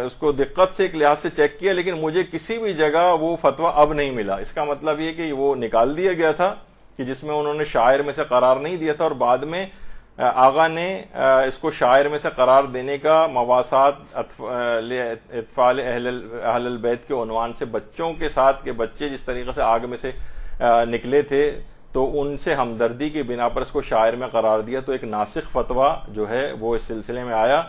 Speaker 3: اس کو دقت سے ایک لحاظ سے چیک کیا، لیکن مجھے کسی بھی جگہ وہ فتویٰ اب نہیں ملا. اس کا مطلب یہ کہ وہ نکال دیا گیا تھا کہ جس میں انہوں نے شاعر میں سے قرار نہیں دیا تھا، اور بعد میں آغا نے اس کو شاعر میں سے قرار دینے کا مواسات اطفال اہل البیت کے عنوان سے بچوں کے ساتھ، کہ بچے جس طریقے سے آگ میں سے نکلے تھے تو ان سے ہمدردی کی بنا پر اس کو شاعر میں قرار دیا. تو ایک ناسخ فتویٰ جو ہے وہ اس سلسلے میں آیا.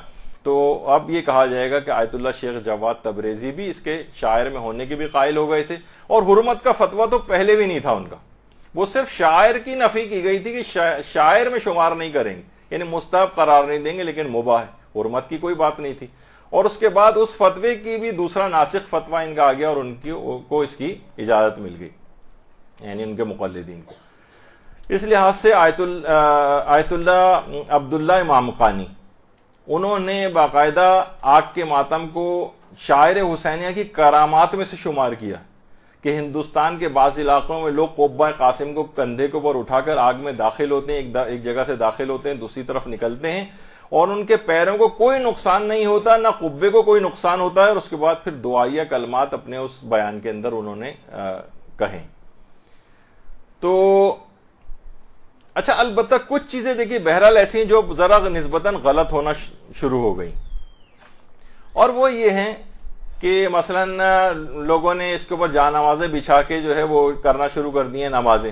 Speaker 3: تو اب یہ کہا جائے گا کہ آیت اللہ شیخ جواد تبریزی بھی اس کے شاعر میں ہونے کے بھی قائل ہو گئے تھے، اور حرمت کا فتویٰ تو پہلے بھی نہیں تھا ان کا. وہ صرف شاعر کی نفی کی گئی تھی کہ شاعر میں شمار نہیں کریں گے، یعنی مستحب قرار نہیں دیں گے، لیکن مباح ہے، حرمت کی کوئی بات نہیں تھی. اور اس کے بعد اس فتوے کی بھی دوسرا ناسخ فتویٰ ان کا آ گیا اور ان کو اس کی اجازت مل گئی، یعنی ان کے مقلدین کو. اس لحاظ سے آیت اللہ عبداللہ امام قانی، انہوں نے باقاعدہ آگ کے ماتم کو شاعر حسینیہ کی کرامات میں سے شمار کیا کہ ہندوستان کے بعض علاقوں میں لوگ قبہ قاسم کو کندھے کے اوپر اٹھا کر آگ میں داخل ہوتے ہیں، ایک جگہ سے داخل ہوتے ہیں، دوسری طرف نکلتے ہیں، اور ان کے پیروں کو کوئی نقصان نہیں ہوتا، نہ قبے کو کوئی نقصان ہوتا ہے. اور اس کے بعد پھر دعائیہ کلمات اپنے اس بیان کے اندر انہوں نے کہیں. تو اچھا، البتہ کچھ چیزیں دیکھیے بہرحال ایسی ہیں جو ذرا نسبتاً غلط ہونا شروع ہو گئی، اور وہ یہ ہیں کہ مثلا لوگوں نے اس کے اوپر جا نمازیں بچھا کے جو ہے وہ کرنا شروع کر دی ہیں نمازیں،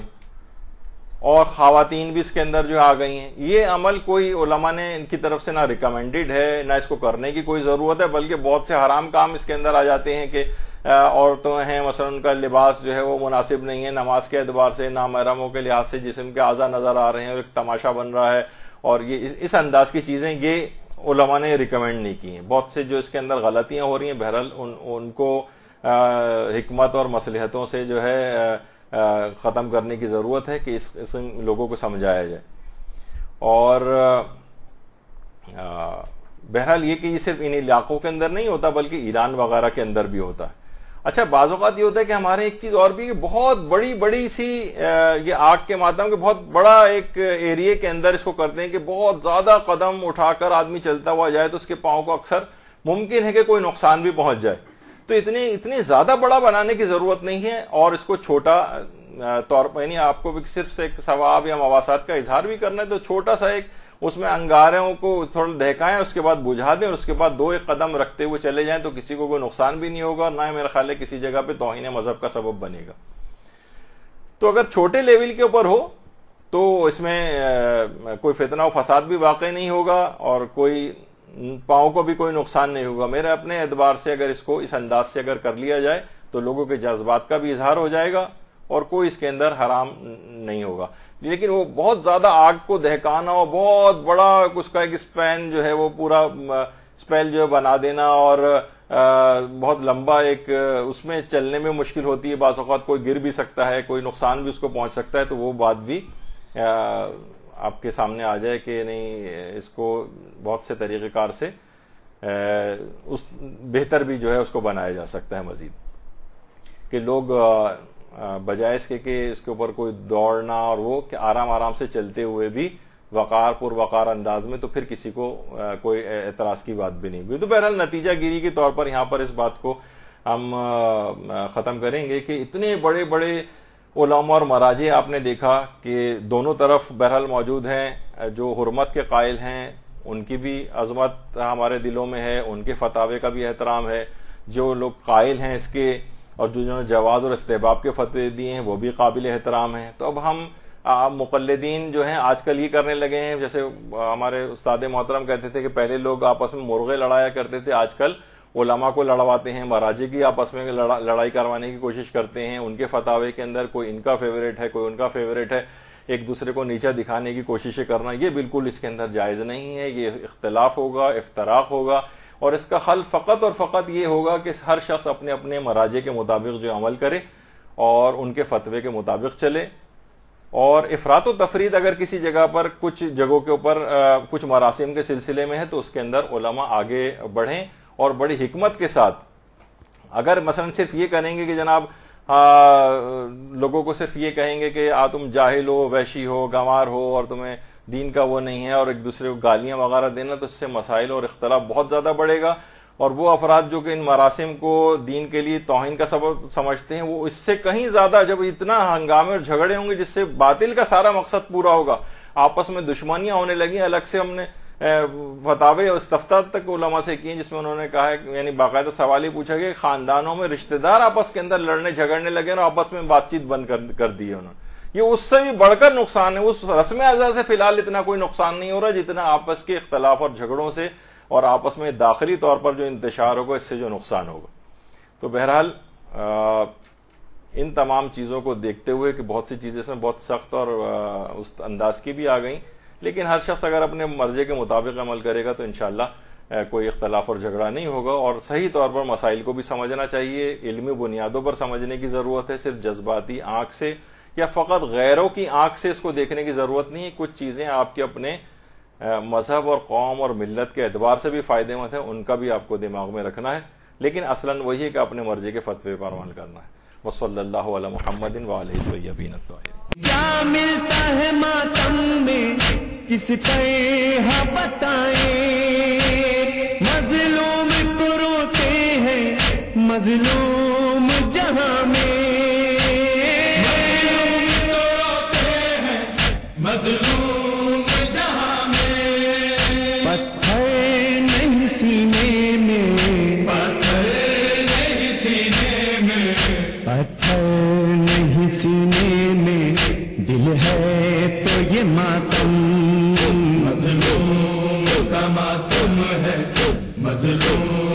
Speaker 3: اور خواتین بھی اس کے اندر جو آ گئی ہیں. یہ عمل کوئی علماء نے ان کی طرف سے نہ ریکمینڈڈ ہے، نہ اس کو کرنے کی کوئی ضرورت ہے، بلکہ بہت سے حرام کام اس کے اندر آ جاتے ہیں کہ عورتوں ہیں مثلا ان کا لباس جو ہے وہ مناسب نہیں ہے نماز کے اعتبار سے، نامحرموں کے لحاظ سے جسم کے اعضاء نظر آ رہے ہیں اور ایک تماشا بن رہا ہے، اور یہ اس انداز کی چیزیں یہ علماء نے ریکمینڈ نہیں کی ہیں. بہت سے جو اس کے اندر غلطیاں ہو رہی ہیں، بہرحال ان کو حکمت اور مصلحتوں سے جو ہے ختم کرنے کی ضرورت ہے کہ اس لوگوں کو سمجھایا جائے. اور بہرحال یہ کہ یہ صرف ان علاقوں کے اندر نہیں ہوتا بلکہ ایران وغیرہ کے اندر بھی ہوتا ہے. اچھا، بعض اوقات یہ ہوتا ہے کہ ہمارے ایک چیز اور بھی کہ بہت بڑی سی یہ آگ کے ماتم کے بہت بڑا ایک ایریے کے اندر اس کو کرتے ہیں کہ بہت زیادہ قدم اٹھا کر آدمی چلتا ہوا جائے تو اس کے پاؤں کو اکثر ممکن ہے کہ کوئی نقصان بھی پہنچ جائے. تو اتنی زیادہ بڑا بنانے کی ضرورت نہیں ہے، اور اس کو چھوٹا طور پر، یعنی آپ کو بھی صرف ایک ثواب یا مواسات کا اظہار بھی کرنا ہے تو چھوٹا سا ایک اس میں انگاروں کو تھوڑا دہکائیں، اس کے بعد بجھا دیں، اور اس کے بعد 2-1 قدم رکھتے ہوئے چلے جائیں تو کسی کو کوئی نقصان بھی نہیں ہوگا، اور نہ میرا خیال ہے کسی جگہ پہ توہین مذہب کا سبب بنے گا. تو اگر چھوٹے لیول کے اوپر ہو تو اس میں کوئی فتنہ و فساد بھی واقع نہیں ہوگا اور کوئی پاؤں کو بھی کوئی نقصان نہیں ہوگا. میرے اپنے اعتبار سے اگر اس کو اس انداز سے اگر کر لیا جائے تو لوگوں کے جذبات کا بھی اظہار ہو جائے گا اور کوئی اس کے اندر حرام نہیں ہوگا. لیکن وہ بہت زیادہ آگ کو دہکانا اور بہت بڑا اس کا ایک اسپین جو ہے وہ پورا اسپیل جو ہے بنا دینا اور بہت لمبا ایک اس میں چلنے میں مشکل ہوتی ہے، بعض اوقات کوئی گر بھی سکتا ہے، کوئی نقصان بھی اس کو پہنچ سکتا ہے، تو وہ بات بھی آپ کے سامنے آ جائے کہ نہیں، اس کو بہت سے طریقہ کار سے اس بہتر بھی جو ہے اس کو بنایا جا سکتا ہے مزید، کہ لوگ بجائے اس کے کہ اس کے اوپر کوئی دوڑنا اور وہ کہ آرام سے چلتے ہوئے بھی پر وقار انداز میں، تو پھر کسی کو کوئی اعتراض کی بات بھی نہیں ہوئی. تو بہرحال نتیجہ گیری کے طور پر یہاں پر اس بات کو ہم ختم کریں گے کہ اتنے بڑے بڑے علماء اور مراجع آپ نے دیکھا کہ دونوں طرف بہرحال موجود ہیں. جو حرمت کے قائل ہیں ان کی بھی عظمت ہمارے دلوں میں ہے، ان کے فتاوے کا بھی احترام ہے. جو لوگ قائل ہیں اس کے اور جنہوں نے جواز اور استحباب کے فتوے دیے ہیں وہ بھی قابل احترام ہیں. تو اب ہم مقلدین جو ہیں آج کل یہ کرنے لگے ہیں، جیسے ہمارے استاد محترم کہتے تھے کہ پہلے لوگ آپس میں مرغے لڑایا کرتے تھے، آج کل علماء کو لڑواتے ہیں، مراجع کی آپس میں لڑائی کروانے کی کوشش کرتے ہیں، ان کے فتاوے کے اندر کوئی ان کا فیوریٹ ہے، کوئی ان کا فیوریٹ ہے، ایک دوسرے کو نیچا دکھانے کی کوششیں کرنا، یہ بالکل اس کے اندر جائز نہیں ہے، یہ اختلاف ہوگا، افتراق ہوگا، اور اس کا حل فقط اور فقط یہ ہوگا کہ ہر شخص اپنے اپنے مراجع کے مطابق جو عمل کرے اور ان کے فتوے کے مطابق چلے. اور افراط و تفرید اگر کسی جگہ پر کچھ جگہوں کے اوپر کچھ مراسم کے سلسلے میں ہے تو اس کے اندر علماء آگے بڑھیں اور بڑی حکمت کے ساتھ. اگر مثلا صرف یہ کریں گے کہ جناب لوگوں کو صرف یہ کہیں گے کہ تم جاہل ہو، وحشی ہو، گنوار ہو اور تمہیں دین کا وہ نہیں ہے، اور ایک دوسرے کو گالیاں وغیرہ دینا، تو اس سے مسائل اور اختلاف بہت زیادہ بڑھے گا. اور وہ افراد جو کہ ان مراسم کو دین کے لیے توہین کا سبب سمجھتے ہیں، وہ اس سے کہیں زیادہ جب اتنا ہنگامے اور جھگڑے ہوں گے جس سے باطل کا سارا مقصد پورا ہوگا، آپس میں دشمنیاں ہونے لگیں. الگ سے ہم نے فتاوے اور استفتاء تک علماء سے کیے جس میں انہوں نے کہا ہے، یعنی باقاعدہ سوال ہی پوچھا کہ خاندانوں میں رشتہ دار آپس کے اندر لڑنے جھگڑنے لگے اور آپس میں بات چیت بند کر دی ہے انہوں نے. یہ اس سے بھی بڑھ کر نقصان ہے. اس رسم اعضاء سے فی الحال اتنا کوئی نقصان نہیں ہو رہا جتنا آپس کے اختلاف اور جھگڑوں سے اور آپس میں داخلی طور پر جو انتشار ہوگا اس سے جو نقصان ہوگا. تو بہرحال ان تمام چیزوں کو دیکھتے ہوئے کہ بہت سی چیزیں اس میں بہت سخت اور اس انداز کی بھی آ گئیں، لیکن ہر شخص اگر اپنے مرضی کے مطابق عمل کرے گا تو انشاءاللہ کوئی اختلاف اور جھگڑا نہیں ہوگا. اور صحیح طور پر مسائل کو بھی سمجھنا چاہیے، علمی بنیادوں پر سمجھنے کی ضرورت ہے. صرف جذباتی آنکھ سے یا فقط غیروں کی آنکھ سے اس کو دیکھنے کی ضرورت نہیں ہے. کچھ چیزیں آپ کے اپنے مذہب اور قوم اور ملت کے اعتبار سے بھی فائدے مند ہیں، ان کا بھی آپ کو دماغ میں رکھنا ہے، لیکن اصلاً وہی ہے کہ اپنے مرضی کے فتوے پر عمل کرنا ہے. وصلی اللہ علی محمد وآلہ الطیبین الطاہرین.
Speaker 2: کیا ملتا ہے ماتم میں کس کا یہاں بتائیں، مظلوم کو روتے ہیں مظلوم جہاں میں،
Speaker 1: مظلوم جہاں میں،
Speaker 2: پتھر نہیں سینے میں،
Speaker 1: پتھر نہیں سینے میں،
Speaker 2: پتھر نہیں سینے میں، دل ہے تو یہ ماتم،
Speaker 1: مظلوم کا ماتم ہے، مظلوم